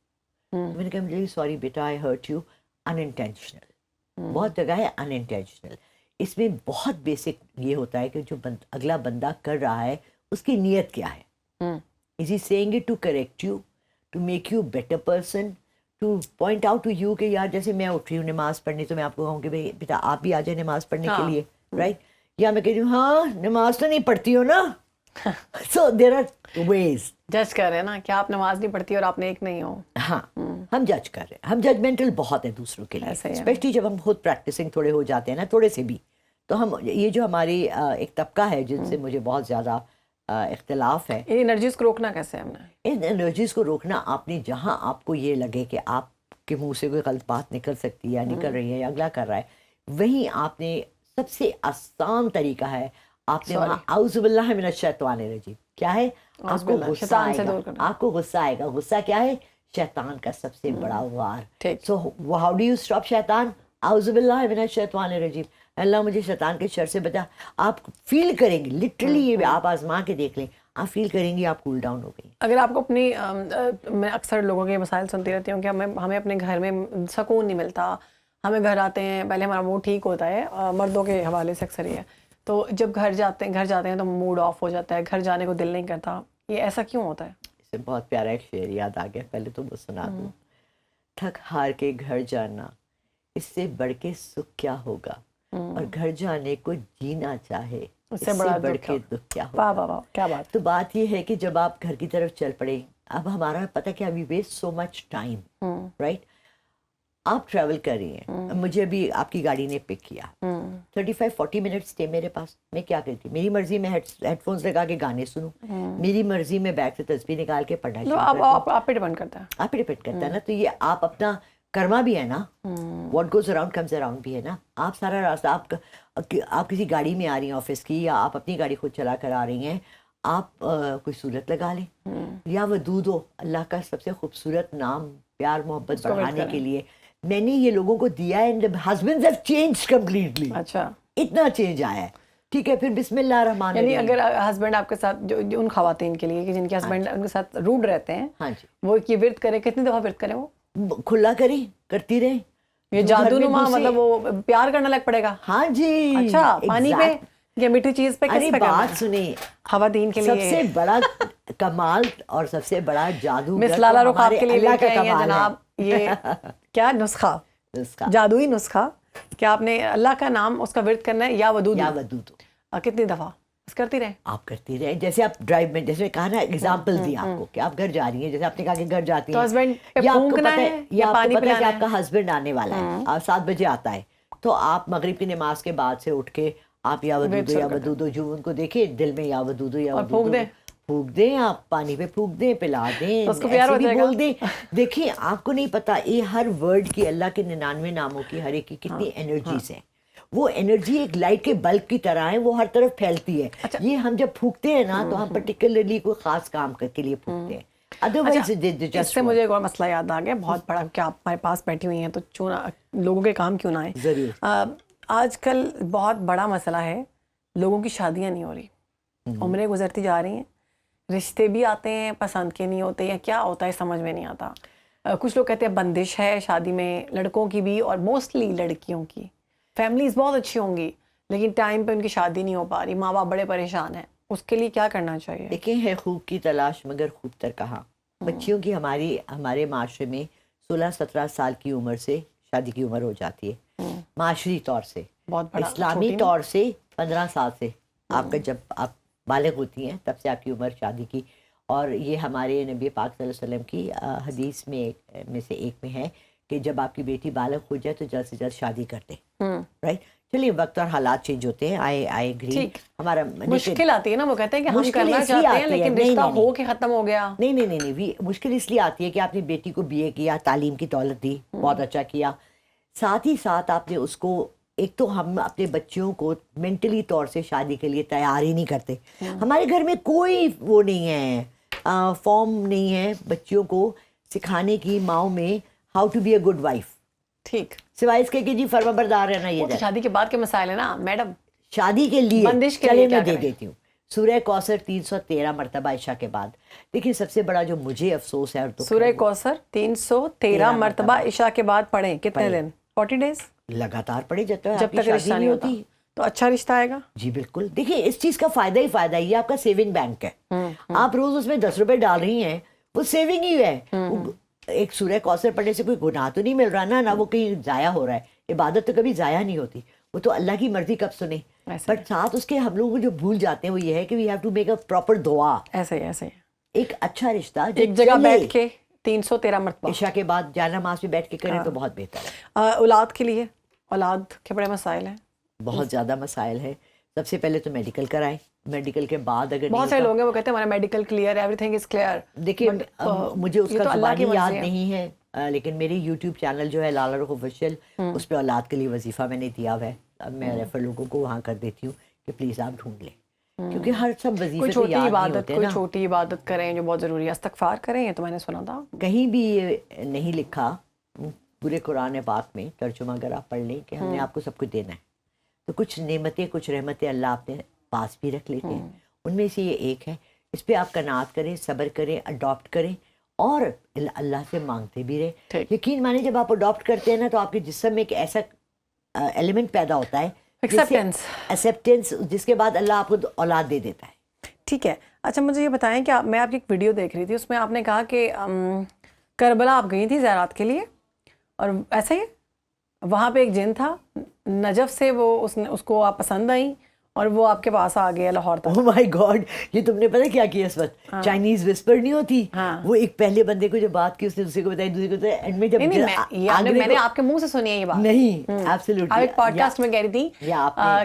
ہوں. میں نے کہا really sorry beta, I hurt you in intentional. بہت جگہ ہے ان انٹینشنل. اس میں بہت بیسک یہ ہوتا ہے کہ جو اگلا بندہ کر رہا ہے اس کی نیت کیا ہے. Is he seeing it to correct you, to make you better person, to point out to you کہ یار جیسے میں اٹھ رہی ہوں نماز پڑھنے تو میں آپ کو کہوں کہ بھائی بیٹا آپ بھی آ جائیں نماز پڑھنے کے لیے, رائٹ. یا میں کہہ رہی ہوں ہاں نماز تو نہیں پڑھتی ہو نا. سو دیر آر ویز.
جج کر رہے ہیں نا کہ آپ نماز نہیں پڑھتی اور آپ نیک نہیں ہو.
ہاں ہم جج کر رہے ہیں, ہم ججمنٹل بہت ہیں دوسروں کے لیے, اسپیشلی جب ہم خود پریکٹسنگ تھوڑے ہو جاتے ہیں نا, تھوڑے سے بھی. تو ہم یہ جو ہماری ایک طبقہ ہے جن سے مجھے بہت زیادہ اختلاف ہے.
ان انرجیز کو روکنا کیسے ہم نے؟
ان انرجیز کو روکنا آپ نے, جہاں آپ کو یہ لگے کہ آپ کے منہ سے کوئی غلط بات نکل سکتی ہے یا نکل رہی ہے یا اگلا کر رہا ہے, وہیں آپ نے سب سے آسان طریقہ ہے, آپ نے وہاں اعوذ باللہ من الشیطان الرجیم. کیا ہے؟ آپ کو غصہ آئے گا, آپ کو غصہ آئے گا. غصہ کیا ہے؟ شیطان کا سب سے بڑا وار. So how do you stop Shaitan? اعوذ باللہ من الشیطان الرجیم. اللہ مجھے شیطان کے شر سے بچا. آپ فیل کریں گے, لٹرلی آپ آزما کے دیکھ لیں, آپ فیل کریں گے آپ کول ڈاؤن ہو گئی.
اگر آپ کو اپنی, میں اکثر لوگوں کے مسائل سنتی رہتی ہوں کہ ہمیں اپنے گھر میں سکون نہیں ملتا. ہمیں گھر آتے ہیں پہلے ہمارا موڈ ٹھیک ہوتا ہے, مردوں کے حوالے سے اکثر یہ ہے, تو جب گھر جاتے ہیں تو موڈ آف ہو جاتا ہے, گھر جانے کو دل نہیں کرتا. یہ ایسا کیوں ہوتا ہے؟
اس سے بہت پیارا ایک شعر یاد آ گیا, پہلے تو وہ سنا دوں. تھک ہار کے گھر جانا اس سے بڑھ کے سکھ کیا ہوگا, اور گھر جانے کو جینا چاہے اس سے بڑھ کے دکھ کیا ہوگا.
واہ واہ کیا بات.
تو بات یہ ہے کہ جب آپ گھر کی طرف چل پڑے, اب ہمارا پتہ کیا, وی ویسٹ سو مچ ٹائم, رائٹ. آپ ٹریول کر رہی ہیں, مجھے ابھی آپ کی گاڑی نے پک کیا, 35-40 منٹس تھے میرے پاس. میں کیا کرتی, میری مرضی میں ہیڈ فونس لگا کے گانے سنوں, میری مرضی میں بیگ سے تسبیح نکال کے پڑھنا شروع کر دوں.
آپ پہ ڈیپینڈ کرتا ہے,
آپ پہ ڈیپینڈ کرتا ہے نا. تو یہ آپ اپنا کرما بھی ہے نا, what goes around comes around بھی ہے نا. آپ سارا راستہ, آپ کسی گاڑی میں آ رہی ہیں آفس کی, یا آپ اپنی گاڑی خود چلا کر آ رہی ہیں, آپ کوئی صورت لگا لیں, یا ودود ہو, اللہ کا سب سے خوبصورت نام پیار محبت بڑھانے کے لیے میں نے یہ لوگوں کو دیا ہے. And husbands have changed completely.
اچھا,
اتنا چینج آیا ہے. ٹھیک ہے, پھر بسم اللہ الرحمن الرحیم.
یعنی اگر ہسبینڈ آپ کے ساتھ, جو ان خواتین کے لیے کہ جن کے ہسبینڈ ان کے ساتھ روڈ رہتے ہیں,
ہاں جی,
وہ یہ ورد کریں, کتنی دفعہ ورد کریں, وہ
کھلا کریں, کرتی رہیں.
یہ جادو نما, مطلب وہ پیار کرنا لگ پڑے گا.
ہاں جی.
اچھا, پانی پہ یا میٹھی چیز پہ, کس پہ کرنا ہے؟
بات سنیں,
خواتین کے لیے
سب سے بڑا کمال اور سب سے بڑا جادو
مس لالا رخ آپ کے لیے لے کے آئی ہیں جناب. یہ کیا نسخہ, جادوئی نسخہ کہ آپ نے اللہ کا نام اس کا ورد کرنا ہے, یا ودود.
یا ودود.
کتنی دفعہ بس کرتی رہے
آپ, کرتی رہے. جیسے آپ ڈرائیو میں, جیسے کہا نا, ایگزامپل دی آپ کو کہ آپ گھر جا رہی ہیں, جیسے آپ نے کہا کہ گھر جاتی ہیں,
تو ہسبینڈ پہ پھونکنا ہے یا پانی پلانا ہے.
آپ کا ہسبینڈ آنے والا ہے, 7 بجے آتا ہے, تو آپ مغرب کی نماز کے بعد سے اٹھ کے آپ یا ودود جو ان کو دیکھیں دل میں, یا ودود یا ودود پھونک دیں, آپ پانی پہ پھونک دیں, پلا دیں, ایسے بھی بول دیں. دیکھیں آپ کو نہیں پتا, یہ ہر ورڈ کی, اللہ کے 99 ناموں کی ہر ایک کی کتنی انرجیز ہیں. وہ انرجی ایک لائٹ کے بلب کی طرح ہے, وہ ہر طرف پھیلتی ہے. یہ ہم جب پھونکتے ہیں نا, تو ہم پرٹیکولرلی کوئی خاص کام کے لیے پھونکتے ہیں. ادروائز
اس سے مجھے ایک اور مسئلہ یاد آ گیا بہت بڑا, کہ آپ ہمارے پاس بیٹھی ہوئی ہیں تو کیوں نہ لوگوں کے کام کیوں نہ آئے.
ضرور.
آج کل بہت بڑا مسئلہ ہے, لوگوں کی شادیاں نہیں ہو رہی, عمریں گزرتی جا رہی ہیں, رشتے بھی آتے ہیں پسند کے نہیں ہوتے, یا کیا ہوتا ہے سمجھ میں نہیں آتا. کچھ لوگ کہتے ہیں بندش ہے شادی میں, لڑکوں کی بھی اور موسٹلی لڑکیوں کی. فیملیز بہت اچھی ہوں گی لیکن ٹائم پہ ان کی شادی نہیں ہو پا رہی, ماں باپ بڑے پریشان ہیں, اس کے لیے کیا کرنا چاہیے؟
دیکھیں, ہے خوب کی تلاش مگر خوب تر کہاں. بچیوں کی ہمارے معاشرے میں 16-17 سال کی عمر سے شادی کی عمر ہو جاتی ہے معاشری طور سے.
بہت بڑا,
اسلامی طور سے 15 سال سے آپ کا, جب آپ بالغ ہوتی ہیں تب سے آپ کی عمر شادی کی. اور یہ ہمارے نبی پاک صلی اللہ علیہ وسلم کی حدیث میں سے ایک میں ہے کہ جب آپ کی بیٹی بالغ ہو جائے تو جلد سے جلد شادی کر دیں. رائٹ, چلیے وقت اور حالات چینج ہوتے ہیں, آئی ایگری. ہمارا
مشکل آتی ہے نا, وہ کہتے ہیں کہ ہم کرنا چاہتے ہیں لیکن رشتہ ہو کے ختم ہو گیا.
نہیں, مشکل اس لیے آتی ہے کہ آپ نے بیٹی کو BA کیا, تعلیم کی دولت دی, بہت اچھا کیا, ساتھ ہی ساتھ آپ نے اس کو, ایک تو ہم اپنے بچوں کو مینٹلی طور سے شادی کے لیے تیار ہی نہیں کرتے. ہمارے گھر میں کوئی وہ نہیں ہے, فارم نہیں ہے بچیوں کو سکھانے کی, ماؤں میں, how to be a good wife.
ٹھیک,
سوائے اس کے کہ جی فرما بردار رہنا. یہ
شادی کے بعد کے مسائل ہے نا میڈم.
شادی کے لیے
بندش کے
چلے
لیے
میں دے دیتی ہوں سورہ کوثر 313 مرتبہ عشاء کے بعد. دیکھیں سب سے بڑا جو مجھے افسوس ہے, اور
سورہ کوثر 313 مرتبہ عشاء کے بعد پڑھیں. کتنے دن؟ 40 days
لگاتار پڑھے جب
تک رشتہ نہیں ہوتا تو اچھا رشتہ آئے گا.
جی بالکل. دیکھیے اس چیز کا فائدہ ہی فائدہ ہے, یہ آپ کا سیونگ بینک ہے. آپ روز اس میں 10 روپے ڈال رہی ہیں, وہ سیونگ ہی ہے. ایک سورہ کوثر پڑھنے سے کوئی گناہ تو نہیں مل رہا نا, نہ وہ کہیں ضائع ہو رہا ہے. عبادت تو کبھی ضائع نہیں ہوتی, وہ تو اللہ کی مرضی کب سنے. بٹ ساتھ اس کے ہم لوگ جو بھول جاتے ہیں وہ یہ ہے کہ we have to make a proper دعا.
ایسے ہی
ایک اچھا رشتہ
ایک جگہ بیٹھ کے 313 مرتبہ
عشاء کے بعد جانماز پہ بیٹھ کے کریں تو بہت بہتر ہے.
اولاد کے لیے, اولاد کے بڑے مسائل ہیں,
بہت زیادہ مسائل ہیں. سب سے پہلے تو میڈیکل کرائیں, میڈیکل کے بعد اگر
بہت سارے لوگ ہیں وہ کہتے ہیں ہمارا medical clear, every thing is clear.
دیکھیے مجھے اس کا زبانی یاد نہیں ہے, لیکن میری یوٹیوب چینل جو ہے لالا رخ آفیشیل, اس پہ اولاد کے لیے وظیفہ میں نے دیا ہوا ہے. اب میں ریفر لوگوں کو وہاں کر دیتی ہوں کہ پلیز آپ ڈھونڈ لیں, کیونکہ ہر سب وظیفے تو یاد نہیں ہوتے نا.
کوئی چھوٹی عبادت کریں جو بہت ضروری ہے, استغفار کریں, یہ تو میں نے سنا تھا.
کہیں بھی یہ نہیں لکھا پورے قرآن پاک میں, ترجمہ اگر آپ پڑھ لیں, کہ ہم نے آپ کو سب کچھ دینا ہے. تو کچھ نعمتیں, کچھ رحمتیں اللہ اپنے پاس بھی رکھ لیتے ہیں. ان میں سے یہ ایک ہے, اس پہ آپ قناعت کریں, صبر کریں, اڈاپٹ کریں, اور اللہ سے مانگتے بھی رہے. یقین مانیں جب آپ اڈاپٹ کرتے ہیں نا تو آپ کے جسم میں ایک ایسا ایلیمنٹ پیدا ہوتا ہے, ایکسیپٹنس, جس کے بعد اللہ آپ کو اولاد دے دیتا ہے.
ٹھیک ہے. اچھا مجھے یہ بتائیں کہ میں آپ کی ایک ویڈیو دیکھ رہی تھی, اس میں آپ نے کہا کہ کربلا آپ گئی تھی زیارات کے لیے, اور ایسا ہی وہاں پہ ایک جن تھا نجف سے, وہ اس کو آپ پسند آئیں اور وہ آپ کے پاس آ گیا لاہور تک.
Oh my God, یہ تم نے پتہ کیا کیا اس وقت؟ چائنیز وسپر نہیں ہوتی, وہ ایک پہلے بندے کو جب بات کی اس نے دوسرے کو بتائی, دوسرے کو بتائی, اینڈ میں جب
میں نے آپ کے منہ سے سنی ہے یہ بات.
نہیں, ایبسلیوٹلی.
آپ ایک پوڈ کاسٹ میں کہہ رہی تھی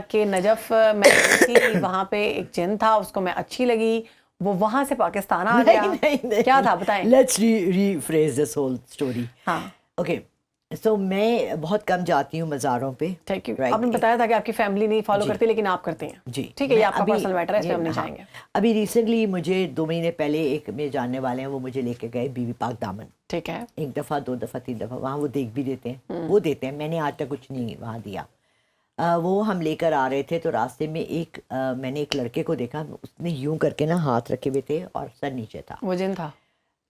کہ نجف میں تھی, وہاں پہ ایک جن تھا, اس کو میں اچھی لگی, وہ وہاں سے پاکستان آ گیا. کیا تھا بتائیں.
Let's rephrase this whole story.
ہاں
اوکے. سو میں بہت کم جاتی ہوں مزاروں پہ.
آپ نے بتایا تھا کہ آپ کی فیملی نہیں فالو کرتی لیکن آپ کرتے ہیں.
جی
ٹھیک ہے, یہ آپ کا پرسنل میٹر ہے, اس میں ہم نہیں جائیں گے.
ابھی ریسنٹلی مجھے 2 مہینے پہلے ایک میرے جاننے والے ہیں, وہ مجھے لے کے گئے بی بی پاک دامن.
ٹھیک ہے.
1 دفعہ 2 دفعہ 3 دفعہ وہاں وہ دیکھ بھی دیتے ہیں, وہ دیتے ہیں. میں نے آج تک کچھ نہیں وہاں دیا. وہ ہم لے کر آ رہے تھے تو راستے میں میں نے ایک لڑکے کو دیکھا, اس نے یوں کر کے نا ہاتھ رکھے ہوئے تھے اور سر نیچے تھا.
وہ جن تھا.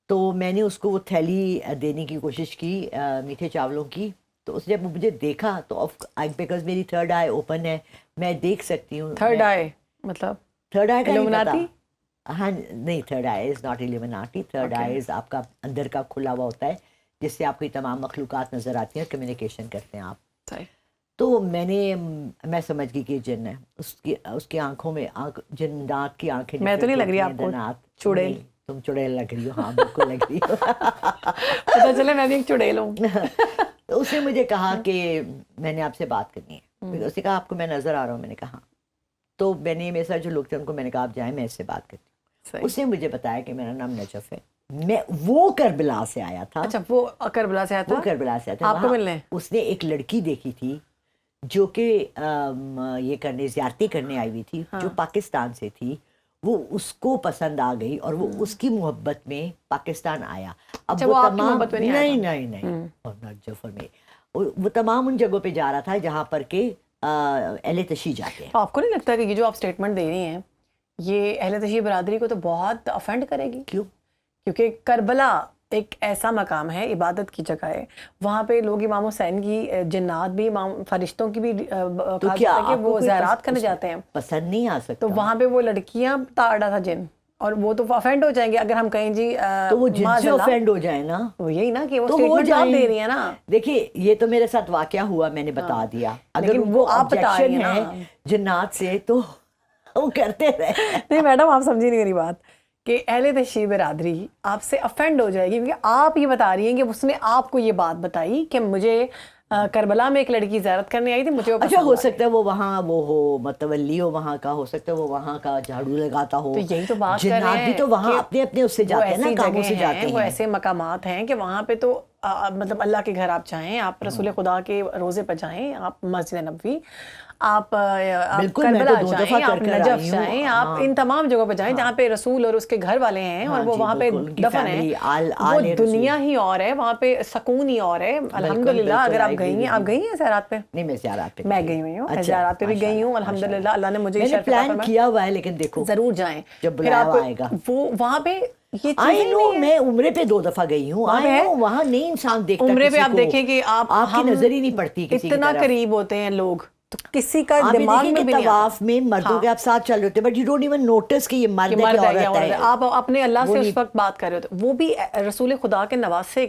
تو میں نے اس کو وہ تھیلی دینے کی کوشش کی میٹھے چاولوں کی. تو اس نے مجھے دیکھا تو بیکاز میری 3rd آئی اوپن ہے, میں دیکھ سکتی ہوں.
3rd آئی مطلب
3rd آئی کا
ایلومیناٹی؟
ہاں نہیں, 3rd I is not ایلومیناٹی. 3rd آئی از آپ کا اندر کا کھلا ہوا ہوتا ہے, جس سے آپ کی تمام مخلوقات نظر آتی ہیں اور کمیونیکیشن کرتے ہیں آپ. تو میں سمجھ گئی کہ جن ہے. اس کی آنکھوں میں جنات کی آنکھیں.
میں تو نہیں لگ رہی آپ کو چڑیل.
تم چڑیل لگ رہی ہو. ہاں بالکل لگ رہی ہو.
پتا چلے میں بھی ایک چڑیل ہوں.
تو اس نے مجھے کہا کہ میں نے آپ سے بات کرنی ہے. اس نے کہا آپ کو میں نظر آ رہا ہوں. میں نے کہا, تو میں نے میرے ساتھ جو لوگ تھے ان کو میں نے کہا آپ جائیں, میں اس سے بات کرتی ہوں. اس نے مجھے بتایا کہ میرا نام نجف ہے, میں وہ کربلا سے آیا تھا.
اچھا, وہ کربلا سے آیا تھا.
وہ کربلا سے آیا تھا.
آپ کو ملنے
اس نے ایک لڑکی دیکھی تھی جو کہ یہ زیارتی کرنے آئی ہوئی تھی, جو پاکستان سے تھی. وہ اس کو پسند آ گئی اور وہ اس کی محبت میں پاکستان آیا. اب وہ تمام نہیں وہ تمام ان جگہوں پہ جا رہا تھا جہاں پر کہ اہل تشیع جاتے ہیں.
آپ کو نہیں لگتا کہ یہ جو آپ اسٹیٹمنٹ دے رہی ہیں یہ اہل تشیع برادری کو تو بہت افینڈ کرے گی؟
کیوں؟
کیونکہ کربلا ایک ایسا مقام ہے, عبادت کی جگہ ہے, وہاں پہ لوگ امام حسین کی, جنات بھی, فرشتوں کی بھی
تو کیا
کہ وہ زیارات کرنے جاتے ہیں,
پسند نہیں آ سکتا؟
تو وہاں پہ وہ لڑکیاں تاڑا تھا جن, اور وہ تو افینڈ ہو جائیں گے اگر ہم کہیں جی
تو وہ جن سے افینڈ ہو جائیں نا,
وہ یہی نا کہ وہ اسٹیٹمنٹ آپ دے رہی ہیں نا.
دیکھیے یہ تو میرے ساتھ واقعہ ہوا, میں نے بتا دیا. اگر
وہ آپ بتا رہی ہیں
ہے جنات سے تو وہ کرتے رہے.
نہیں میڈم آپ سمجھی نہیں میری بات, کہ اہل تشیع برادری آپ سے افینڈ ہو جائے گی کیونکہ آپ یہ بتا رہی ہیں کہ اس نے آپ کو یہ بات بتائی کہ مجھے کربلا میں ایک لڑکی زیارت کرنے آئی تھی, مجھے
اچھا ہو سکتا ہے وہ وہاں وہ ہو متولی ہو وہاں کا, ہو سکتا ہے وہ وہاں کا جھاڑو لگاتا ہو.
تو یہی تو بات کر رہے
جنات
ہیں
بھی تو وہاں اپنے اپنے اس سے جاتے ہیں نا, کاموں سے جاتے ہیں.
وہ ایسے مقامات ہیں کہ وہاں پہ تو مطلب اللہ کے گھر آپ جائیں, آپ رسول خدا کے روزے پہ جائیں, آپ مسجد نبوی, آپ کربلا جائیں, آپ نجف جائیں, آپ ان تمام جگہوں پہ جائیں جہاں پہ رسول اور اس کے گھر والے ہیں اور وہ وہاں پہ دفن ہیں. وہ دنیا ہی اور ہے, وہاں پہ سکون ہی اور ہے الحمدللہ. اگر آپ گئی ہیں, آپ گئی ہیں زیارات پہ؟
نہیں میں زیارات پہ
میں گئی ہوئی ہوں, زیارات پہ بھی گئی ہوں الحمدللہ, اللہ نے مجھے
شرف پلان کیا ہوا ہے, لیکن دیکھو
ضرور جائیں
جب بلاوا آئے گا.
وہ وہاں پہ یہ
آئی نو, میں عمرے پہ 2 دفعہ گئی ہوں, آئی نو وہاں نہیں انسان دیکھتا.
عمرے پہ آپ دیکھیں کہ آپ
کی نظر ہی نہیں پڑتی کسی کی
اتنا قریب ہوتے ہیں لوگ, تو کسی کا دماغ میں بھی نہیں آتا.
طواف میں مردوں کے آپ ساتھ چل رہے ہوتے ہیں, but you don't even notice کہ یہ مرد ہے کہ عورت ہے.
آپ اپنے اللہ سے اس وقت بات کر رہے ہوتے, وہ بھی رسول خدا کے نواسے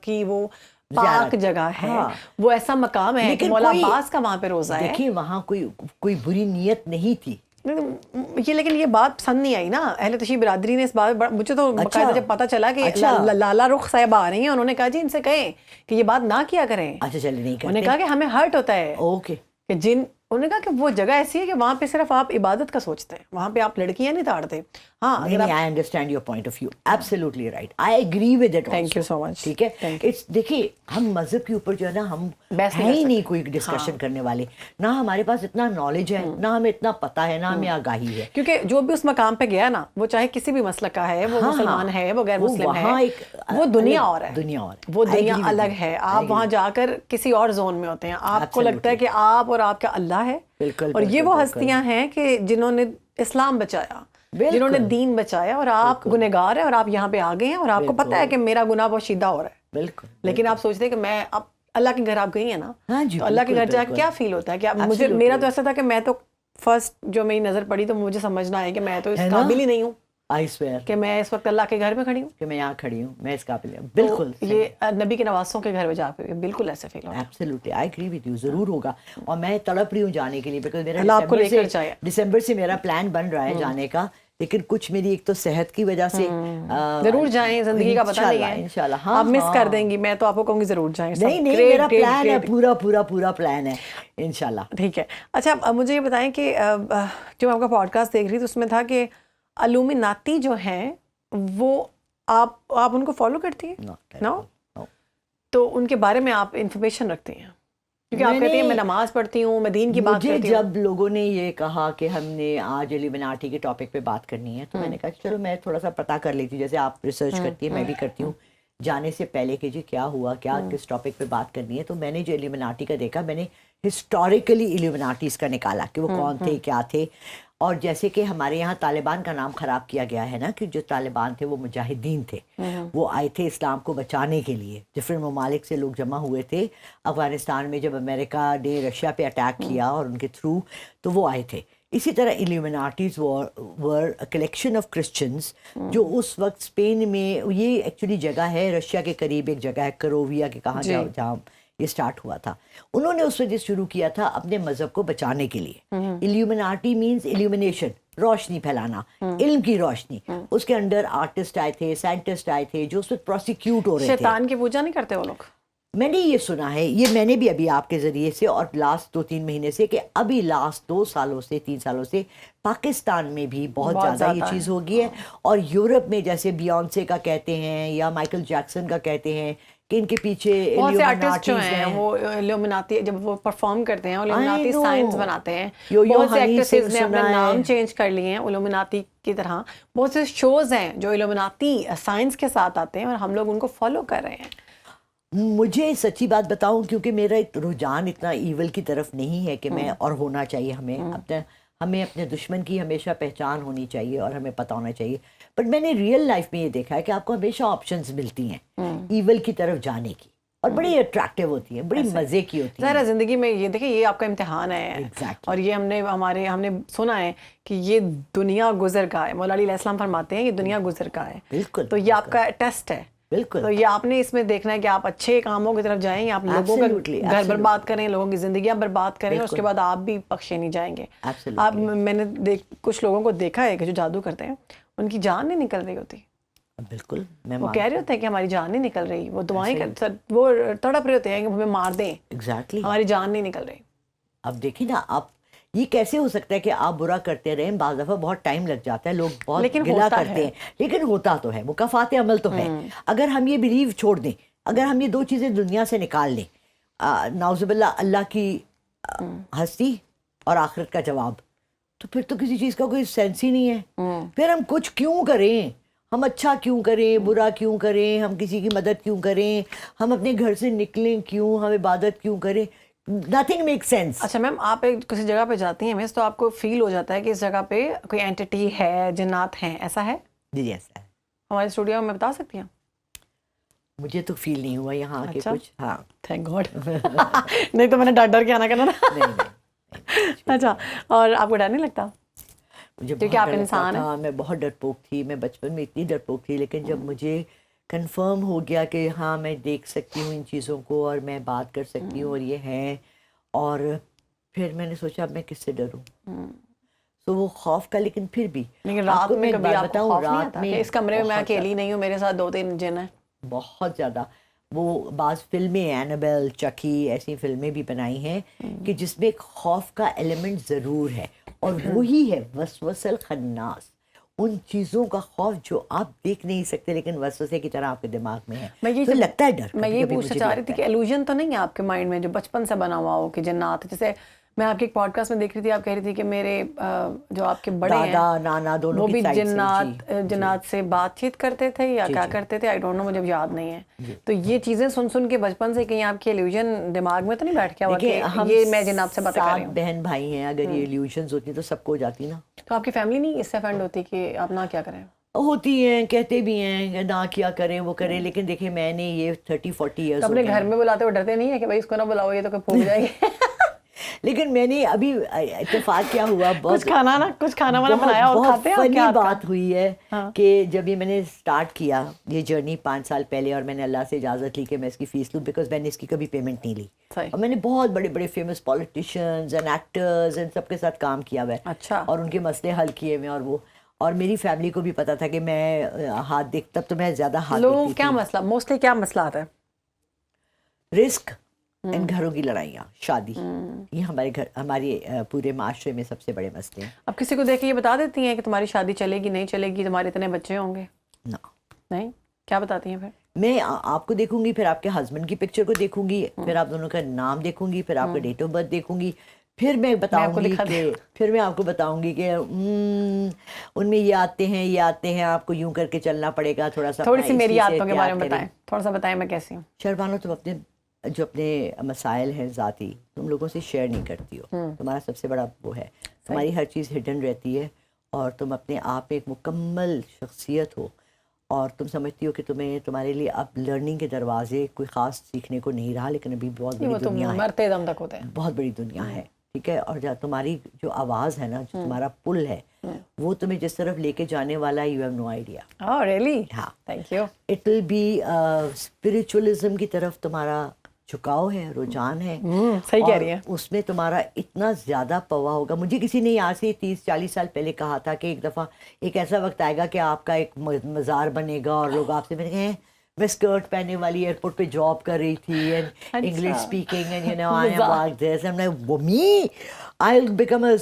کی وہ پاک جگہ ہے, وہ ایسا مقام ہے کہ مولا عباس کا وہاں پہ روزہ ہے.
دیکھیے وہاں کوئی بری نیت نہیں تھی
یہ, لیکن یہ بات پسند نہیں آئی نا اہل تشیع برادری نے اس بات. مجھے تو باقاعدہ جب پتا چلا کہ لالا رخ صاحب آ رہی ہیں, انہوں نے کہا جی ان سے کہیں کہ یہ بات نہ کیا کریں.
اچھا چلے نہیں کرتے.
انہوں نے کہا کہ ہمیں ہرٹ ہوتا ہے.
اوکے.
کہ انہوں نے کہا کہ وہ جگہ ایسی ہے کہ وہاں پہ صرف آپ عبادت کا سوچتے ہیں, وہاں پہ آپ لڑکیاں نہیں تاڑتے. ہاں
I understand your point of view, absolutely right, I agree with it also.
Thank you so much.
ٹھیک ہے, دیکھیے ہم مذہب کے اوپر جو ہے نا ہم ہیں ہی نہیں کوئی ڈسکشن کرنے والے, نہ ہمارے پاس اتنا نالج ہے, نہ ہمیں اتنا پتا ہے, نہ ہمیں آگاہی ہے.
کیونکہ جو بھی اس مقام پہ گیا نا, وہ چاہے کسی بھی مسلک کا ہے, وہ مسلمان ہے, وہ غیر مسلم ہے, وہ دنیا اور ہے, وہ دنیا الگ ہے. آپ وہاں جا کر کسی اور زون میں ہوتے ہیں, آپ کو لگتا ہے کہ آپ اور آپ کا اللہ ہے. اور یہ وہ ہستیاں ہیں کہ جنہوں نے اسلام بچایا, جنہوں نے دین بچایا, اور آپ گنہگار ہیں اور آپ یہاں پہ آ گئے ہیں اور آپ کو پتا ہے کہ میرا گناہ بہت شیدہ ہو رہا ہے.
بالکل.
لیکن آپ سوچتے ہیں کہ میں اب اللہ کے گھر آپ گئی ہیں نا, تو اللہ کے گھر جا کے کیا فیل ہوتا ہے کہ مجھے, میرا تو ایسا تھا کہ میں تو فرسٹ جو میری نظر پڑی تو مجھے سمجھنا ہے کہ میں تو اس قابل ہی نہیں ہوں,
I swear
کہ میں اس وقت اللہ کے گھر میں کھڑی ہوں,
کہ میں یہاں کھڑی ہوں, میں اس قابل ہوں. بالکل
یہ نبی کے نواسوں کے گھر میں جا کے بالکل ایسے فیل ہوتا ہے.
Absolutely, I agree with you, ضرور ہوگا. اور میں تڑپ رہی ہوں جانے کے لیے, بیکاز میرا
اللہ آپ کو لے کر جائے.
دسمبر سے میرا پلان بن رہا ہے جانے کا, لیکن کچھ میری ایک تو صحت کی وجہ سے.
ضرور جائیں, زندگی کا پتہ نہیں ہے,
انشاءاللہ.
آپ مس کر دیں گی, میں تو آپ کو کہوں گی ضرور جائیں.
نہیں میرا پلان ہے, پورا پلان ہے انشاءاللہ.
ٹھیک ہے. اچھا مجھے یہ بتائیں کہ جو آپ کا پوڈ کاسٹ دیکھ رہی تھی اس میں تھا کہ الومناتی جو ہیں وہ آپ ان کو فالو کرتی ہیں؟ نو. تو ان کے بارے میں آپ انفارمیشن رکھتی ہیں کیونکہ آپ کہتی ہیں میں نماز پڑھتی ہوں, میں دین کی بات کرتی ہوں.
مجھے جب لوگوں نے یہ کہا کہ ہم نے آج الومناٹی کے ٹاپک پہ بات کرنی ہے, تو میں نے کہا چلو میں تھوڑا سا پتہ کر لیتی ہوں, جیسے آپ ریسرچ کرتی ہیں میں بھی کرتی ہوں جانے سے پہلے کہ جی کیا ہوا, کیا کس ٹاپک پہ بات کرنی ہے. تو میں نے جو الومناٹی کا دیکھا, میں نے ہسٹوریکلی الومناٹیز کا نکالا کہ وہ کون تھے, کیا تھے. اور جیسے کہ ہمارے یہاں طالبان کا نام خراب کیا گیا ہے نا, کہ جو طالبان تھے وہ مجاہدین تھے, وہ آئے تھے اسلام کو بچانے کے لیے. ڈفرینٹ ممالک سے لوگ جمع ہوئے تھے افغانستان میں جب امریکہ نے رشیا پہ اٹیک کیا, اور ان کے تھرو تو وہ آئے تھے. اسی طرح الومناٹیز ور کلیکشن آف کرسچنز جو اس وقت اسپین میں, یہ ایکچولی جگہ ہے رشیا کے قریب ایک جگہ ہے کروویا کے کہاں جہاں یہ سٹارٹ ہوا تھا. انہوں نے اس وجہ شروع کیا تھا اپنے مذہب کو بچانے کے لیے. الومناٹی مینز illumination, روشنی پھیلانا, علم کی روشنی. اس کے اندر آرٹسٹ آئے تھے, سائنٹسٹ آئے تھے جو اس وقت پروسیکیوٹ ہو رہے تھے.
شیطان کی پوجا نہیں کرتے وہ لوگ؟
میں نے یہ سنا ہے, یہ میں نے بھی ابھی آپ کے ذریعے سے اور لاسٹ 2-3 مہینے سے, کہ ابھی لاسٹ 2 سالوں سے 3 سالوں سے پاکستان میں بھی بہت زیادہ یہ چیز ہو گئی ہے. اور یورپ میں جیسے بیونسے کا کہتے ہیں یا مائیکل جیکسن کا کہتے ہیں کہ ان کے پیچھے
بہت سے آرٹسٹ جو ہیں وہ الومناتی جب وہ پرفارم کرتے ہیں الومناتی سائنس بناتے ہیں. بہت سے ایکٹریسز نے اپنا نام چینج کر لیے ہیں الومناتی کی طرح. بہت سے شوز ہیں جو الومناتی سائنس کے ساتھ آتے ہیں اور ہم لوگ ان کو فالو کر رہے ہیں.
مجھے سچی بات بتاؤں, کیونکہ میرا رجحان اتنا ایول کی طرف نہیں ہے کہ میں, اور ہونا چاہیے ہمیں اپنا, ہمیں اپنے دشمن کی ہمیشہ پہچان ہونی چاہیے اور ہمیں پتہ ہونا چاہیے. بٹ میں نے ریئل لائف میں یہ دیکھا ہے کہ آپ کو ہمیشہ آپشنز ملتی ہیں ایول کی طرف جانے کی, اور بڑی اٹریکٹیو ہوتی ہیں, بڑی مزے کی ہوتی ہیں.
ظاہر زندگی میں یہ دیکھیں, یہ آپ کا امتحان ہے, اور یہ ہم نے سنا ہے کہ یہ دنیا گزر کا ہے. مولا علی علیہ السلام فرماتے ہیں یہ دنیا گزر کا ہے.
بالکل.
تو یہ آپ کا ٹیسٹ ہے.
بالکل.
تو یہ آپ نے اس میں دیکھنا ہے کہ آپ اچھے کاموں کی طرف جائیں یا آپ لوگوں کا گھر برباد کریں, لوگوں کی زندگیاں برباد کریں, اور اس کے بعد آپ بھی بخشے نہیں جائیں گے. آپ, میں نے کچھ لوگوں کو دیکھا ہے کہ جو جادو کرتے ہیں ان کی جان نہیں نکل رہی ہوتی.
بالکل.
وہ کہہ رہے ہوتے ہیں کہ ہماری جان نہیں نکل رہی, وہ دعائیں وہ تڑپ رہے ہوتے ہیں کہ ہمیں مار دیں.
ایگزیکٹلی.
ہماری جان نہیں نکل رہی.
اب دیکھیں نا, آپ یہ کیسے ہو سکتا ہے کہ آپ برا کرتے رہیں, بعض دفعہ بہت ٹائم لگ جاتا ہے, لوگ بہت گلا کرتے ہیں, لیکن ہوتا تو ہے, مکافات عمل تو ہے. اگر ہم یہ بلیو چھوڑ دیں, اگر ہم یہ 2 چیزیں دنیا سے نکال لیں, نعوذ باللہ اللہ کی ہستی اور آخرت کا جواب, تو پھر تو کسی چیز کا کوئی سینس ہی نہیں ہے. پھر ہم کچھ کیوں کریں, ہم اچھا کیوں کریں, برا کیوں کریں, ہم کسی کی مدد کیوں کریں, ہم اپنے گھر سے نکلیں کیوں, ہم عبادت کیوں کریں, nothing makes sense.
اچھا میم, آپ ایک کسی جگہ پہ جاتی ہیں تو آپ کو فیل ہو جاتا ہے کہ اس جگہ پہ کوئی اینٹی ہے, جنات ہیں, ایسا ہے؟
جی ایسا ہے.
ہمارے اسٹوڈیو میں بتا سکتی ہیں؟
مجھے تو فیل نہیں ہوا یہاں کے کچھ. ہاں
تھینک گاڈ. نہیں تو میں نے ڈر کے آنا کرنا نا. اچھا, اور آپ کو ڈر نہیں لگتا؟
مجھے بہت ڈر لگتا تھا, میں بہت ڈرپوک تھی, میں بچپن میں اتنی ڈرپوک تھی, لیکن جب مجھے کنفرم ہو گیا کہ ہاں میں دیکھ سکتی ہوں ان چیزوں کو اور میں بات کر سکتی ہوں اور یہ ہیں, اور پھر میں نے سوچا اب میں کس سے ڈروں. تو وہ خوف کا, لیکن پھر بھی
رات میں کبھی آپ کو خوف نہیں آتا کہ اس کمرے میں اکیلی نہیں ہوں, میرے ساتھ 2-3 جن ہیں؟
بہت زیادہ. وہ بعض فلمیں, اینابیل, چکی, ایسی فلمیں بھی بنائی ہیں کہ جس میں ایک خوف کا ایلیمنٹ ضرور ہے, اور وہی ہے وسوسہ الخناس. ان چیزوں کا خوف جو آپ دیکھ نہیں سکتے لیکن وسوسے کی طرح آپ کے دماغ میں ہے, تو لگتا ہے ڈر.
میں یہ پوچھنا چاہ رہی تھی کہ ایلوژن تو نہیں ہے آپ کے مائنڈ میں جو بچپن سے بنا ہوا ہو کہ جنات, جیسے میں آپ کے ایک پوڈ کاسٹ میں دیکھ رہی تھی, آپ کہہ رہی تھی کہ میرے جو آپ کے بڑے ہیں
دادا نانا دونوں
وہ بھی جنات سے بات چیت کرتے تھے یا کیا کرتے تھے, آئی ڈونٹ نو, مجھے یاد نہیں ہے. تو یہ چیزیں سن کے بچپن سے کہیں آپ کی ایلوژن دماغ میں تو نہیں بیٹھ گیا ہوا کہ یہ میں جنات سے بات کر رہی ہوں؟
7 بہن بھائی ہیں, اگر یہ ایلیوژنز ہوتی تو سب کو ہو جاتی نا.
تو آپ کی فیملی نہیں اس سے افینڈ ہوتی کہ آپ نہ کیا کریں؟
ہوتی ہیں, کہتے بھی ہیں نہ کیا کریں وہ کریں, لیکن دیکھیں میں نے یہ 30-40 ایئرس
اپنے گھر میں بلاتے ہوئے ڈرتے نہیں ہے کہ بھائی اس کو نہ بلاؤ, یہ تو کہ پھونک جائے گی؟
لیکن میں نے ابھی اتفاق کیا ہوا,
کچھ کھانا وانا بنایا اور کھاتے ہیں.
فنی بات ہوئی ہے کہ جب یہ میں نے اسٹارٹ کیا یہ جرنی 5 سال پہلے, اور میں نے اللہ سے اجازت لی کہ میں اس کی فیس لوں, بیکاز میں نے اس کی کبھی پیمنٹ نہیں لی, اور میں نے بہت بڑے بڑے فیمس پولیٹیشینز اینڈ ایکٹرز ان سب کے ساتھ کام کیا ہوا ہے.
اچھا.
اور ان کے مسئلے حل کیے ہوئے, اور میری فیملی کو بھی پتا تھا کہ میں ہاتھ دیکھتا, تو میں زیادہ ہاتھ
لوگ کیا مسئلہ, موسٹلی کیا مسئلہ آتا ہے؟
رسک اینڈ گھروں کی لڑائیاں, شادی, یہ ہمارے پورے معاشرے میں سب سے بڑے مسئلے ہیں.
اب کسی کو دیکھ کے یہ بتا دیتی ہیں کہ تمہاری شادی چلے گی نہیں چلے گی, تمہارے اتنے بچے ہوں گے؟ نہیں. کیا بتاتی ہیں پھر؟
میں آپ کو دیکھوں گی, پھر آپ کے ہسبینڈ کی پکچر کو دیکھوں گی, پھر آپ دونوں کا نام دیکھوں گی, پھر آپ کا ڈیٹ آف برتھ دیکھوں گی, پھر میں بتاؤں گی کہ پھر میں آپ کو بتاؤں گی کہ ان میں یہ آتے ہیں, آپ کو یوں کر کے چلنا پڑے گا.
تھوڑی سی میری عادتوں کے بارے میں بتائیں, تھوڑا سا بتائیں میں کیسی ہوں.
شربانو, تم اپنے مسائل ہیں ذاتی تم لوگوں سے شیئر نہیں کرتی ہو, تمہارا سب سے بڑا وہ ہے, تمہاری ہر چیز ہڈن رہتی ہے, اور تم اپنے آپ ایک مکمل شخصیت ہو, اور تم سمجھتی ہو کہ تمہارے لیے اب لرننگ کے دروازے کوئی خاص سیکھنے کو نہیں رہا, لیکن ابھی بہت بڑی دنیا ہے,
مرتے دم تک ہوتے ہیں,
بہت بڑی دنیا ہے, ٹھیک ہے. اور تمہاری جو آواز ہے نا, جو تمہارا پل ہے, وہ تمہیں جس طرف لے کے جانے والا ہے, you have no idea.
Oh really?
ہاں,
thank you.
It will be spiritualism کی طرف تمہارا جھکاؤ ہے, رجحان ہے.
صحیح کہہ رہی ہے.
اس میں تمہارا اتنا زیادہ پوا ہوگا. مجھے کسی نے یہاں سے 30-40 سال پہلے کہا تھا کہ ایک دفعہ ایک ایسا وقت آئے گا کہ آپ کا ایک مزار بنے گا, اور لوگ آپ سے میں نے میں اسکرٹ پہننے والی ایئرپورٹ پہ جاب کر رہی تھی, and English speaking, and you know I am like this, and وہ می آئی ول بیکم اے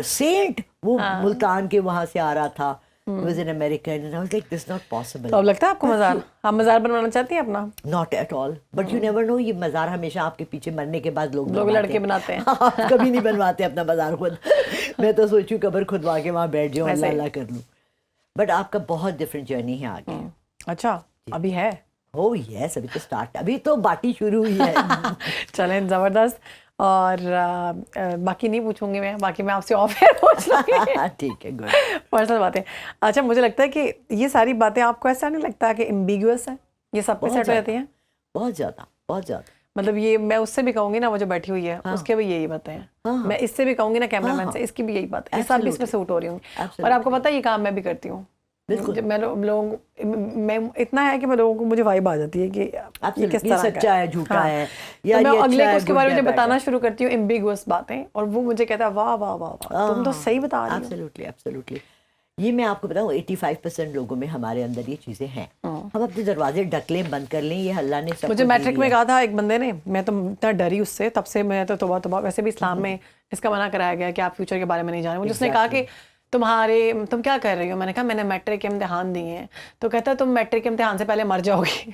سینٹ. وہ ملتان کے وہاں سے آ رہا تھا, was an American, and I was like, this is not possible.
تو اب لگتا ہے آپ کو مزار, آپ مزار بنوانا چاہتی ہیں اپنا؟
Not at all, but you never know, یہ مزار ہمیشہ آپ کے پیچھے مرنے کے بعد لوگ
لڑکے بناتے ہیں.
آپ کبھی نہیں بنواتے اپنا مزار خود. میں تو سوچوں قبر کھدوا کے وہاں بیٹھ جاؤں, اللہ اللہ کر لوں. بٹ آپ کا بہت ڈفرینٹ جرنی ہے آگے.
اچھا, ابھی ہے؟
Oh yes, ابھی تو اسٹارٹ, ابھی تو باٹی شروع ہوئی ہے.
چلیں, زبردست. اور باقی نہیں پوچھوں گی میں, باقی میں آپ سے آف ایئر پوچھ لوں گی.
ٹھیک ہے, گڈ.
پرسنل باتیں. اچھا مجھے لگتا ہے کہ یہ ساری باتیں آپ کو ایسا نہیں لگتا کہ امبیگوس ہیں, یہ سب پہ سیٹ ہو جاتی ہیں؟
بہت زیادہ, بہت زیادہ.
مطلب یہ میں اس سے بھی کہوں گی نا, وہ جو بیٹھی ہوئی ہے اس کے بھی یہی باتیں ہیں, میں اس سے بھی کہوں گی نا کیمرہ مین سے, اس کی بھی یہی بات ہے, سب اس میں سوٹ ہو رہی ہوں. اور آپ کو پتہ ہے یہ کام میں بھی کرتی ہوں. میں لوگوں میں اتنا ہے کہ میں لوگوں کو مجھے وائب آ جاتی ہے کہ یہ کس طرح
سچا ہے, جھوٹا ہے,
یا میں اگلے کو اس کے بارے میں بتانا شروع کرتی ہوں امبیگوس باتیں, اور وہ مجھے کہتا ہے واہ واہ واہ واہ تم تو صحیح بتا رہی ہو.
Absolutely, absolutely. یہ میں آپ کو بتاؤں 85% لوگوں میں ہمارے اندر یہ چیزیں ہیں. ہم اپنے دروازے ڈھک لیں, بند کر لیں, یہ اللہ نے سب.
مجھے میٹرک میں کہا تھا ایک بندے نے, میں تو اتنا ڈری اس سے, تب سے میں تو توبہ, ویسے بھی اسلام میں اس کا منع کرایا گیا کہ آپ فیوچر کے بارے میں نہیں جانیں. مجھے اس نے کہا کہ تم کیا کر رہی ہو؟ میں نے کہا میں نے میٹرک کے امتحان دیے ہیں. تو کہتا ہے تم میٹرک کے امتحان سے پہلے مر جاؤ گی.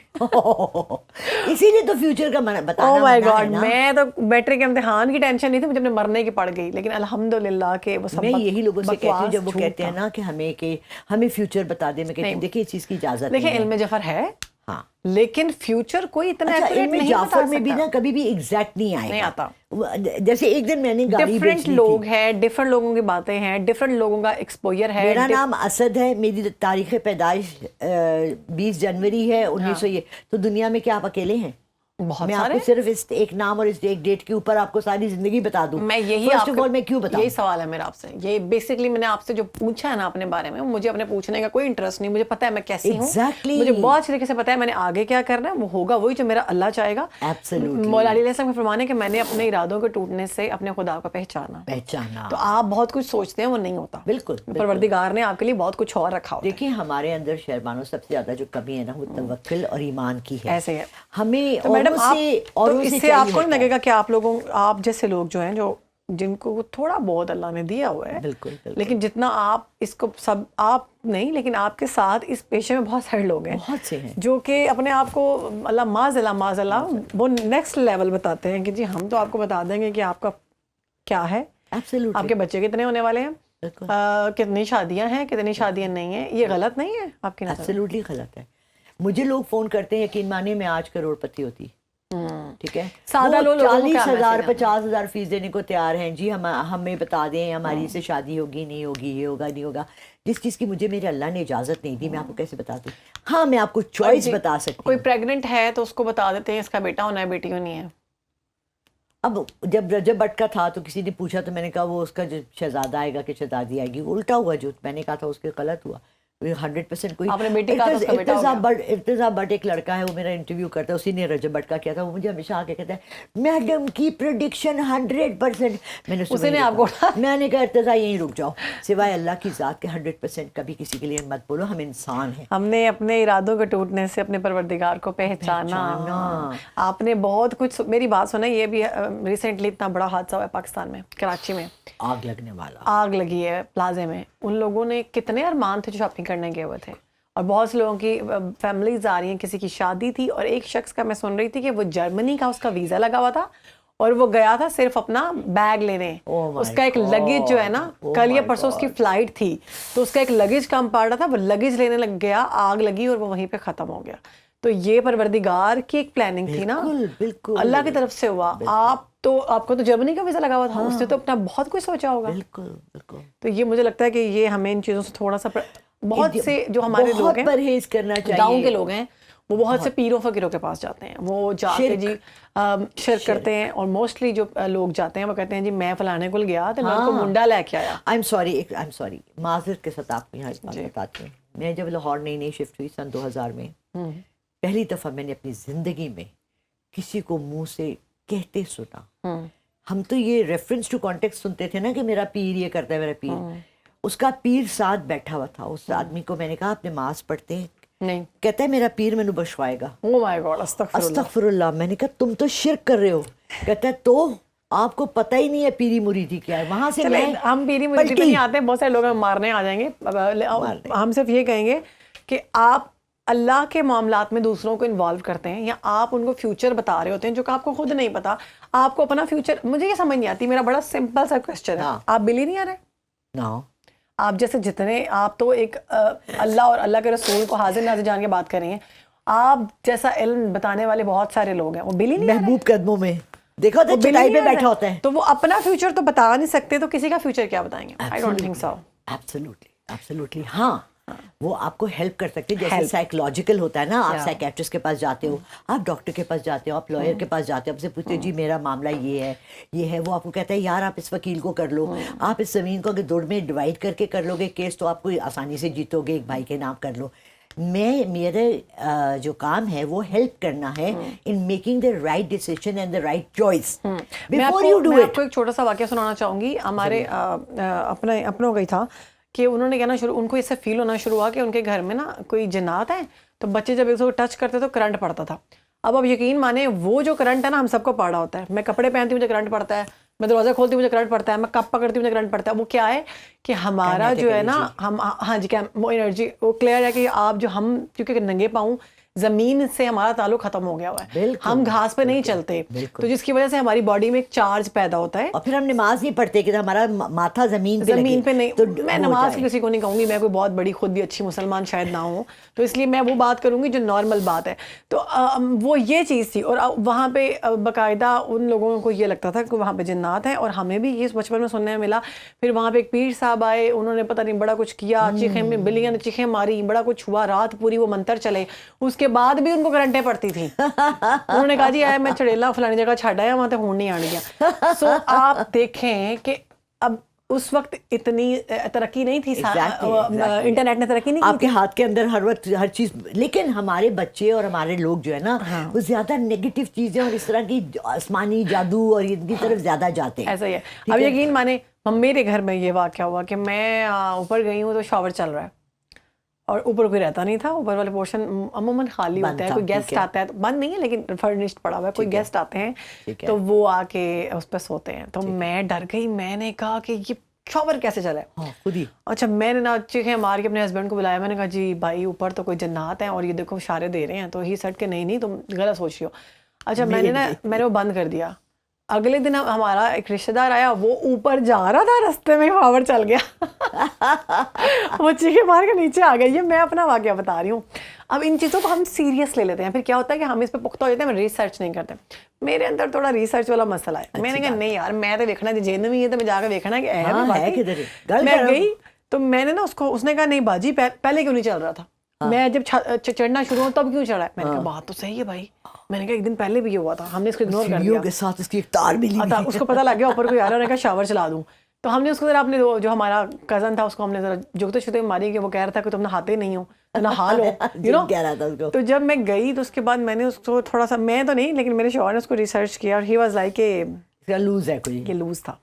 اسی لیے تو فیوچر کا بتانا.
او مائی گاڈ, میں تو میٹرک کے امتحان کی ٹینشن نہیں تھی, مجھے اپنے مرنے کی پڑ گئی. لیکن الحمدللہ کہ وہ سب
میں یہی لوگوں سے کہتی ہوں جب وہ کہتے ہیں نا کہ ہمیں فیوچر بتا دیں, میں کہتی ہوں دیکھیے اس چیز کی اجازت نہیں ہے.
دیکھیں علم جعفر ہے,
ہاں,
لیکن فیوچر کوئی اتنا ایکوریٹ نہیں بتا
جعفر میں بھی
سکتا.
نا کبھی بھی ایگزیکٹ نہیں
آتا.
جیسے ایک دن میں نے گاڑی
ڈفرینٹ لوگ ہیں, ڈفرینٹ لوگوں کی باتیں ہیں, ڈفرینٹ لوگوں کا ایکسپوئر ہے.
میرا نام اسد ہے, میری تاریخ پیدائش 20 جنوری ہے 1900. تو دنیا میں کیا آپ اکیلے ہیں؟
بہت
میں آپ
سارے
کو صرف اس ایک نام اور اس ایک ڈیٹ کے اوپر آپ کو ساری زندگی بتا دوں.
میں یہی
فرسٹ آف آل میں کیوں بتاؤں؟
یہی سوال ہے میرا آپ سے. یہ بیسکلی میں نے آپ سے جو پوچھا ہے نا اپنے بارے میں, مجھے اپنے پوچھنے کا کوئی انٹرسٹ نہیں. مجھے پتا ہے میں کیسی ہوں, مجھے بہت اچھی طریقے سے پتا ہے میں نے آگے کیا کرنا ہے. وہ ہوگا وہی جو میرا اللہ چاہے گا. مولا علی علیہ السلام کے فرمان ہے کہ میں نے اپنے ارادوں کے ٹوٹنے سے اپنے خدا کو پہچانا. تو آپ بہت کچھ سوچتے ہیں, وہ نہیں ہوتا.
بالکل,
پروردگار نے آپ کے لیے بہت کچھ اور رکھا ہوتا ہے.
دیکھیں ہمارے اندر شہربانو سب سے زیادہ جو کمی ہے نا وہ توکل اور ایمان کی ہے.
ایسے ہے
ہمیں
میڈم تو اس سے آپ کو نہیں لگے گا کہ آپ جیسے لوگ جو ہیں جن کو تھوڑا بہت اللہ نے دیا ہوا ہے,
بالکل,
لیکن جتنا آپ اس کو سب آپ نہیں, لیکن آپ کے ساتھ اس پیشے میں بہت سارے لوگ ہیں,
بہت سے ہیں
جو کہ اپنے آپ کو اللہ معاذ اللہ وہ نیکسٹ لیول بتاتے ہیں کہ جی ہم تو آپ کو بتا دیں گے کہ آپ کا کیا ہے, آپ کے بچے کتنے ہونے والے ہیں, کتنی شادیاں ہیں, کتنی شادیاں نہیں ہیں. یہ غلط نہیں ہے آپ کی نظر؟
ایبسلیوٹلی غلط ہے. مجھے لوگ فون کرتے ہیں, یقین مانے میں آج کروڑ پتی ہوتی, ٹھیک ہے,
سادہ لوگ
40,000 50,000 فیس دینے کو تیار ہیں. جی ہمیں بتا دیں ہماری سے شادی ہوگی نہیں ہوگی, یہ ہوگا نہیں ہوگا. جس چیز کی مجھے میرے اللہ نے اجازت نہیں دی, میں آپ کو کیسے بتا دوں؟ ہاں میں آپ کو چوائس بتا سکتی ہوں.
کوئی پریگننٹ ہے تو اس کو بتا دیتے ہیں اس کا بیٹا ہونا ہے, بیٹی ہونی ہے.
اب جب رجب بٹ کا تھا تو کسی نے پوچھا تو میں نے کہا وہ اس کا جو شہزادہ آئے گا کہ شہزادی آئے گی, الٹا ہوا جو میں نے کہا تھا اس کے غلط ہوا. 100% کوئی ارتضیٰ بٹ ایک لڑکا ہے, وہ میرا انٹرویو کرتا ہے, اسی نے رجب بٹ کا کیا تھا. وہ مجھے ہمیشہ آ کے کہتا ہے میڈم کی پریڈکشن 100%. میں نے کہا ارتضیٰ یہیں رک جاؤ, سوائے اللہ کی ذات کے 100% کبھی کسی کے لیے مت بولو, ہم انسان ہیں.
ہم نے اپنے ارادوں کے ٹوٹنے سے اپنے پروردگار کو پہچانا. آپ نے بہت کچھ, میری بات سنا, یہ بھی ریسنٹلی اتنا بڑا حادثہ ہوا ہے پاکستان میں, کراچی میں
آگ لگنے والا,
آگ لگی ہے پلازے میں. ان لوگوں نے کتنے ارمان تھے جو شاپنگ کرنے گئے ہوئے تھے, اور بہت سے لوگوں کی فیملیز آ رہی ہیں, کسی کی شادی تھی, اور ایک شخص کا میں سن رہی تھی کہ وہ جرمنی کا اس کا ویزا لگا ہوا تھا, اور وہ گیا تھا صرف اپنا بیگ لینے. اس کا ایک لگیج جو ہے نا, کل یا پرسوں اس کی فلائٹ تھی, تو اس کا ایک لگیج کم پڑ رہا تھا, وہ لگیج لینے لگ گیا, آگ لگی اور وہ وہیں پہ ختم ہو گیا. تو یہ پروردگار کی ایک پلاننگ تھی نا, اللہ کی طرف سے ہوا. آپ کو تو جرمنی کا ویزا لگا ہوا تھا, اس نے تو اپنا بہت کچھ سوچا ہوگا.
بالکل بالکل.
تو یہ مجھے لگتا ہے کہ یہ ہمیں ان چیزوں سے تھوڑا سا, بہت سے جو ہمارے لوگ ہیں
پرہیز کرنا چاہیے,
گاؤں کے لوگ ہیں, وہ بہت سے پیروں فقیروں کے پاس جاتے ہیں, وہ جا کے جی شرک کرتے ہیں. اور موسٹلی جو لوگ جاتے ہیں وہ کہتے ہیں جی میں فلانے کو گیا تو میں ان کو منڈا لے کے آیا.
آئی ایم سوری معذرت کے ساتھ آپ کو یہاں بات بتاتی ہوں. میں جب لاہور نئی شفٹ ہوئی سن 2000 میں, پہلی دفعہ میں نے اپنی زندگی میں کسی کو منہ سے کہتے سنا. ہم تو یہ ریفرنس ٹو کانٹیکسٹ سنتے تھے نا کہ میرا پیر یہ کرتا ہے, میرا پیر. اس کا پیر ساتھ بیٹھا ہوا تھا. اس آدمی کو میں نے کہا آپ نماز پڑھتے ہیں؟
نہیں.
کہتا ہے میرا پیر مینوں بخشوائے گا.
او مائی گاڈ,
استغفر اللہ. میں نے کہا تم تو شرک کر رہے ہو. کہتا ہے تو آپ کو پتہ ہی نہیں ہے پیری مریدی کیا ہے. وہاں سے
ہم پیری مریدی پہ نہیں آتے, بہت سارے لوگ ہمیں مارنے آ جائیں گے. ہم صرف یہ کہیں گے کہ آپ اللہ کے معاملات میں دوسروں کو انوالو کرتے ہیں, یا آپ ان کو فیوچر بتا رہے ہوتے ہیں جو کہ آپ کو خود نہیں پتا. آپ کو اپنا فیوچر, مجھے یہ سمجھ نہیں آتی, میرا بڑا سمپل سا کوسچن ہے, آپ بلیئنئر ہیں؟ آپ جیسے جتنے, آپ تو ایک اللہ اور اللہ کے رسول کو حاضر ناظر جان کے بات کر رہی ہیں. آپ جیسا علم بتانے والے بہت سارے لوگ ہیں, وہ بلیئنئر ہیں؟
محبوب قدموں میں دیکھو تو چٹائی پہ بیٹھا ہوتا ہے.
تو وہ اپنا فیوچر تو بتا نہیں سکتے, تو کسی کا فیوچر کیا بتائیں گے؟ I don't think so.
Absolutely. ہاں وہ آپ کو ہیلپ کر سکتے ہیں, جیسے سائیکولوجیکل ہوتا ہے نا, آپ سائیکیٹرسٹ کے پاس جاتے ہو, آپ ڈاکٹر کے پاس جاتے ہو, آپ لائر کے پاس جاتے ہو, آپ سے پوچھتے جی میرا معاملہ یہ ہے, وہ آپ کو کہتا ہے یار آپ اس وکیل کو کر لو, آپ اس زمین کو اگر 2 میں ڈیوائڈ کر کے کر لو گے کیس تو آپ کو آسانی سے جیتو گے, ایک بھائی کے نام کر لو. میرے جو کام ہے وہ ہیلپ کرنا ہے in making the right decision and the right choice before you do it.
میں آپ کو ایک چھوٹا سا واقعہ سنانا چاہوں گی. ہمارے اپنوں کا ہی تھا کہ انہوں نے کہنا ان کو اس سے فیل ہونا شروع ہوا کہ ان کے گھر میں نا کوئی جنات ہیں, تو بچے جب اس کو ٹچ کرتے تو کرنٹ پڑتا تھا. اب آپ یقین مانیں وہ جو کرنٹ ہے نا ہم سب کو پڑا ہوتا ہے. میں کپڑے پہنتی ہوں مجھے کرنٹ پڑتا ہے, میں دروازہ کھولتی ہوں مجھے کرنٹ پڑتا ہے, میں کپ پکڑتی ہوں مجھے کرنٹ پڑتا ہے. وہ کیا ہے کہ ہمارا جو ہے نا ہم ہاں جی وہ انرجی وہ کلیئر ہے کہ آپ جو ہم کیونکہ ننگے پاؤں زمین سے ہمارا تعلق ختم ہو گیا ہوا ہے, ہم گھاس پہ نہیں چلتے, تو جس کی وجہ سے ہماری باڈی میں ایک چارج پیدا ہوتا ہے.
اور پھر ہم نماز نہیں پڑھتے کہ ہمارا ماتھا زمین پہ نہیں.
میں نماز کسی کو نہیں کہوں گی, میں کوئی بہت بڑی خود بھی اچھی مسلمان شاید نہ ہوں, تو اس لیے میں وہ بات کروں گی جو نارمل بات ہے. تو وہ یہ چیز تھی, اور وہاں پہ باقاعدہ ان لوگوں کو یہ لگتا تھا کہ وہاں پہ جنات ہیں, اور ہمیں بھی یہ بچپن میں سننے میں ملا. پھر وہاں پہ ایک پیر صاحب آئے, انہوں نے پتہ نہیں بڑا کچھ کیا, چیخیں میں بلیاں نے چیخیں ماری, بڑا کچھ ہوا, رات پوری وہ منتر چلے. اس کے بعد بھی ان کو کرنٹیں پڑتی تھیں. انہوں نے کہا جی آئے میں چڑیلا فلانی جگہ چھڈ آیا, وہاں تے ہون نہیں آن گیا. سو آپ دیکھیں کہ اب اس وقت اتنی ترقی نہیں تھی, انٹرنیٹ نے ترقی نہیں کی,
آپ کے ہاتھ کے اندر ہر وقت ہر چیز. لیکن ہمارے بچے اور ہمارے لوگ جو ہے نا وہ زیادہ نیگیٹو چیزیں اور اس طرح کی آسمانی جادو اور ان کی طرف زیادہ جاتے ہیں.
ایسا ہی ہے. اب یقین مانے میرے گھر میں یہ واقعہ ہوا کہ میں اوپر گئی ہوں تو شاور چل رہا ہے, اور اوپر کوئی رہتا نہیں تھا. اوپر والے پورشن عموماً خالی ہوتا ہے, کوئی گیسٹ آتا ہے, بند نہیں ہے لیکن فرنشڈ پڑا ہوا ہے, کوئی گیسٹ آتے ہیں تو وہ آ کے اس پہ سوتے ہیں. تو میں ڈر گئی, میں نے کہا کہ یہ شاور کیسے چلا ہے
خود ہی.
اچھا میں نے نا چیخیں مار کے اپنے ہسبینڈ کو بلایا, میں نے کہا جی بھائی اوپر تو کوئی جنات ہیں اور یہ دیکھو اشارے دے رہے ہیں. تو ہی سیٹ کہ نہیں تم غلط سوچ رہی ہو. اچھا میں نے وہ بند کر دیا. اگلے دن ہمارا ایک رشتہ دار آیا, وہ اوپر جا رہا تھا, رستے میں پاور چل گیا, وہ چیخے مار کے نیچے آ گئی. یہ میں اپنا واقعہ بتا رہی ہوں. اب ان چیزوں کو ہم سیریس لے لیتے ہیں, پھر کیا ہوتا ہے کہ ہم اس پہ پختہ ہو جاتے ہیں, ہم ریسرچ نہیں کرتے. میرے اندر تھوڑا ریسرچ والا مسئلہ ہے. میں نے کہا نہیں یار میں تو دیکھنا جن بھی ہے تو میں جا کے دیکھنا کہ میں گئی. تو میں نے نا اس نے کہا نہیں باجی پہلے کیوں نہیں چل رہا تھا, میں جب چڑھنا شروع ہوں تب کیوں چڑھا ہے. میں نے کہا بات تو صحیح ہے بھائی, میں نے کہا ایک دن پہلے بھی یہ ہوا تھا, ہم نے اس کو اگنور کر دیا.
کے ساتھ اس کی ایک تار ملی
تھا, اس کو پتہ لگ گیا اوپر کوئی آ رہا ہے, نے کہا شاور چلا دوں. تو ہم نے اس کو ذرا اپنے جو ہمارا کزن تھا اس کو ہم نے ذرا جگتے شتے ماری کہ وہ کہہ رہا تھا کہ تم نہاتے نہیں ہو تو نہا لو,
کہہ رہا تھا اس کو.
تو جب میں گئی تو اس کے بعد میں نے اس کو تھوڑا سا, میں تو نہیں لیکن میرے شوہر نے اس کو ریسرچ کیا, اور ہی واز لائک کہ
لوز ہے کوئی,
یہ لوز تھا,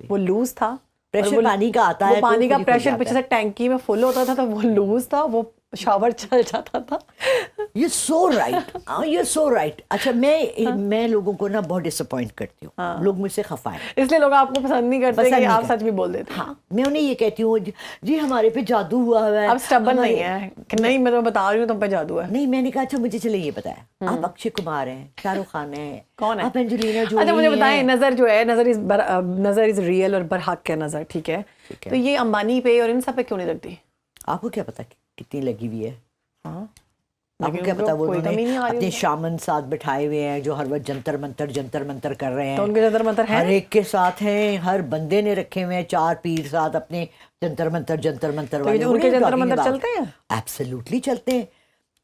وہ لوز تھا.
پریشر پانی کا آتا ہے,
پانی کا پریشر پیچھے سے ٹینکی میں فل ہوتا تھا تو وہ لوز تھا, وہ شاور چل جاتا تھا.
یہ سو رائٹ, یہ سو رائٹ. اچھا میں لوگوں کو نا بہت ڈس اپوائنٹ کرتی ہوں, لوگ مجھ سے خفا ہیں,
اس لیے لوگ آپ کو پسند نہیں کرتے کہ آپ سچ بھی بول دیتے.
ہاں میں انہیں یہ کہتی ہوں جی ہمارے پہ جادو ہوا ہے.
اب اسٹبن نہیں ہے کہ نہیں میں تمہیں بتا رہی ہوں تم پہ جادو ہے.
نہیں میں نے کہا اچھا مجھے چلے یہ بتایا, آپ اکشے کمار ہیں, شاہ رخ خان ہیں,
کون ہے,
آپ انجلینا جولی.
اچھا مجھے بتائیں نظر جو ہے نظر از ریئل اور برحق ہے نظر, ٹھیک ہے, تو یہ امبانی پہ اور ان سب پہ کیوں نہیں لگتی؟
آپ کو کیا پتا کتنی لگی ہوئی ہے؟ آپ کو کیا پتا وہ اپنے شامن ساتھ بٹھائے ہوئے ہیں جو ہر وقت جنتر منتر کر رہے ہیں.
تو ان کے جنتر منتر ہیں,
ہر ایک کے ساتھ ہیں, ہر بندے نے رکھے ہوئے ہیں 4 پیر ساتھ اپنے جنتر منتر والے.
ان کے جنتر منتر چلتے ہیں؟
ایبسلیوٹلی چلتے ہیں.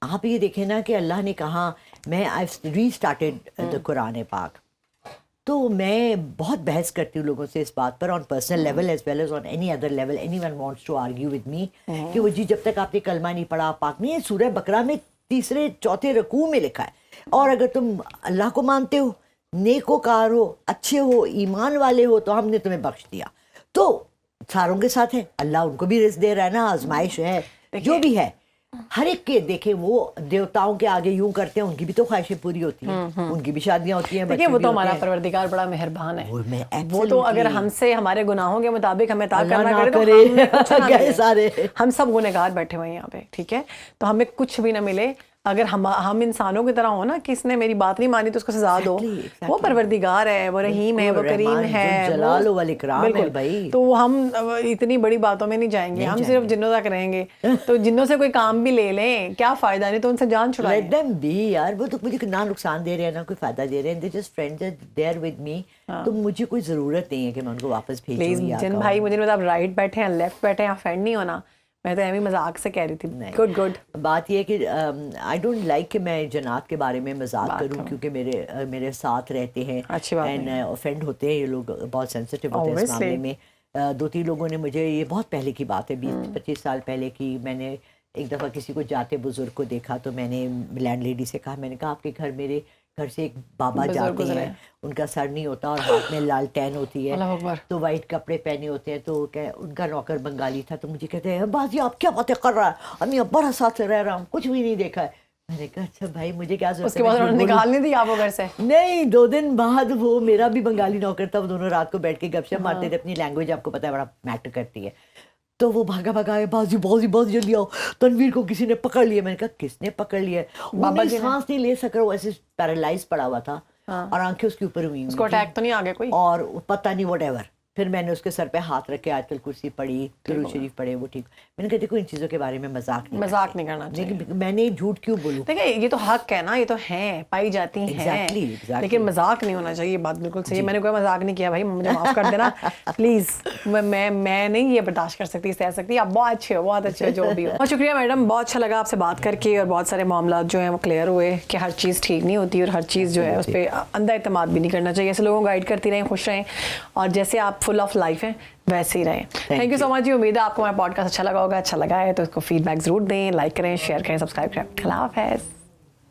آپ یہ دیکھیں نا کہ اللہ نے کہا, میں آئی ری اسٹارٹیڈ دا قرآن پاک, تو میں بہت بحث کرتی ہوں لوگوں سے اس بات پر, on personal level as well as on any other level. Anyone wants to argue with me کہ وہ جی جب تک آپ نے کلمہ نہیں پڑھا پاک نہیں. سورہ بقرہ میں 3-4 رکوع میں لکھا ہے, اور اگر تم اللہ کو مانتے ہو, نیکوکار ہو, اچھے ہو, ایمان والے ہو, تو ہم نے تمہیں بخش دیا. تو ساروں کے ساتھ ہے, اللہ ان کو بھی رزق دے رہا ہے نا, آزمائش ہے جو بھی ہے. ہر ایک کے دیکھیں وہ دیوتاؤں کے آگے یوں کرتے ہیں, ان کی بھی تو خواہشیں پوری ہوتی ہیں, ان کی بھی شادیاں ہوتی ہیں.
دیکھیں وہ تو ہمارا پروردگار بڑا مہربان ہے, وہ تو اگر ہم سے ہمارے گناہوں کے مطابق ہمیں عطا کرنا کرے تو ہم سب گنہگار بیٹھے ہوئے ہیں یہاں پہ, ٹھیک ہے, تو ہمیں کچھ بھی نہ ملے. اگر ہم انسانوں کی طرح ہو نا کہ اس نے میری بات نہیں مانی تو اس کو سزا دو. وہ پروردگار ہے, وہ رحیم ہے, وہ کریم ہے,
جلال و اکرام ہے بھائی.
تو ہم اتنی بڑی باتوں میں نہیں جائیں گے, ہم صرف جنوں تک رہیں گے. تو جنوں سے کوئی کام بھی لے لیں, کیا فائدہ, نہیں تو ان سے جان چھڑائیں.
Let them be یار, وہ تو مجھے نہ نقصان دے رہے ہیں نہ کوئی فائدہ دے رہے ہیں. They're just friends, they're there with me. تو مجھے کوئی ضرورت نہیں ہے کہ میں ان کو واپس بھیجوں.
پلیز جن بھائی مجھے نہیں پتا آپ رائٹ بیٹھے ہیں لیفٹ بیٹھے ہیں, آپ فرینڈ نہیں ہونا. میں تو ایویں مذاق سے کہہ رہی تھی. گڈ.
بات یہ ہے کہ آئی ڈونٹ لائک کہ میں جنات کے بارے میں مذاق کروں, کیونکہ میرے ساتھ رہتے ہیں اینڈ اوفینڈ ہوتے ہیں یہ لوگ, بہت سینسٹیو ہوتے ہیں اس معاملے میں. 2-3 لوگوں نے مجھے, یہ بہت پہلے کی بات ہے, 20-25 سال پہلے کی, میں نے ایک دفعہ کسی کو جاتے بزرگ کو دیکھا تو میں نے لینڈ لیڈی سے کہا, میں نے کہا آپ کے گھر, میرے گھر سے ایک بابا جاتے ہیں, ان کا سر نہیں ہوتا اور ہاتھ میں لالٹین ہوتی ہے, تو وائٹ کپڑے پہنے ہوتے ہیں. تو ان کا نوکر بنگالی تھا, تو مجھے کہتے ہیں باجی آپ کیا باتیں کر رہا ہے, امی ابا ساتھ سے رہ رہا ہوں, کچھ بھی نہیں دیکھا ہے. میں نے کہا اچھا بھائی مجھے کیا ضرورت ہے, اس کے بعد
نکال نہیں دی آپ وہ گھر سے.
نہیں, 2 دن بعد وہ میرا بھی بنگالی نوکر تھا, وہ دونوں رات کو بیٹھ کے گپ شپ مارتے تھے. اپنی لینگویج آپ کو پتا ہے بڑا میٹر کرتی ہے. تو وہ بھاگا آئے, بازی بہت جلدی آؤ, تنویر کو کسی نے پکڑ لیا. میں نے کہا کس نے پکڑ لیا؟ بابا جی سانس نہیں لے سک رہا, وہ ایسے پیرالائز پڑا ہوا تھا اور آنکھیں اس کے اوپر ہوئی,
اس کو اٹیک تو نہیں آ گیا کوئی,
اور پتہ نہیں واٹ ایور. پھر میں نے اس کے سر پہ ہاتھ رکھے, آیت الکرسی پڑھی, درود شریف پڑھے, وہ ٹھیک. میں نے کہا دیکھو ان چیزوں کے بارے میں مذاق نہیں کرنا چاہیے. میں نے جھوٹ کیوں بولوں؟
دیکھیں یہ تو حق ہے نا, یہ تو ہیں, پائی جاتی ہیں, لیکن مذاق نہیں ہونا چاہیے. یہ بات بالکل صحیح ہے. میں نے کوئی مذاق نہیں کیا بھائی, مجھے معاف کر دینا پلیز. میں نہیں یہ برداشت کر سکتی, سہ سکتی. آپ بہت اچھے ہو, بہت اچھے جو بھی ہو. بہت شکریہ میڈم, بہت اچھا لگا آپ سے بات کر کے, اور بہت سارے معاملات جو ہیں وہ کلیئر ہوئے کہ ہر چیز ٹھیک نہیں ہوتی, اور ہر چیز جو ہے اس پہ اندھا اعتماد بھی نہیں کرنا چاہیے. ایسے لوگوں کو گائڈ کرتی رہیں, خوش رہیں, اور جیسے آپ فل آف لائف ہیں ویسے ہی رہیں. تھینک یو سو مچ. امید ہے آپ کو ہمارا پوڈ کاسٹ اچھا لگا ہوگا. اچھا لگا ہے تو اس کو فیڈ بیک ضرور دیں, لائک کریں, شیئر کریں, سبسکرائب کریں. اللہ حافظ.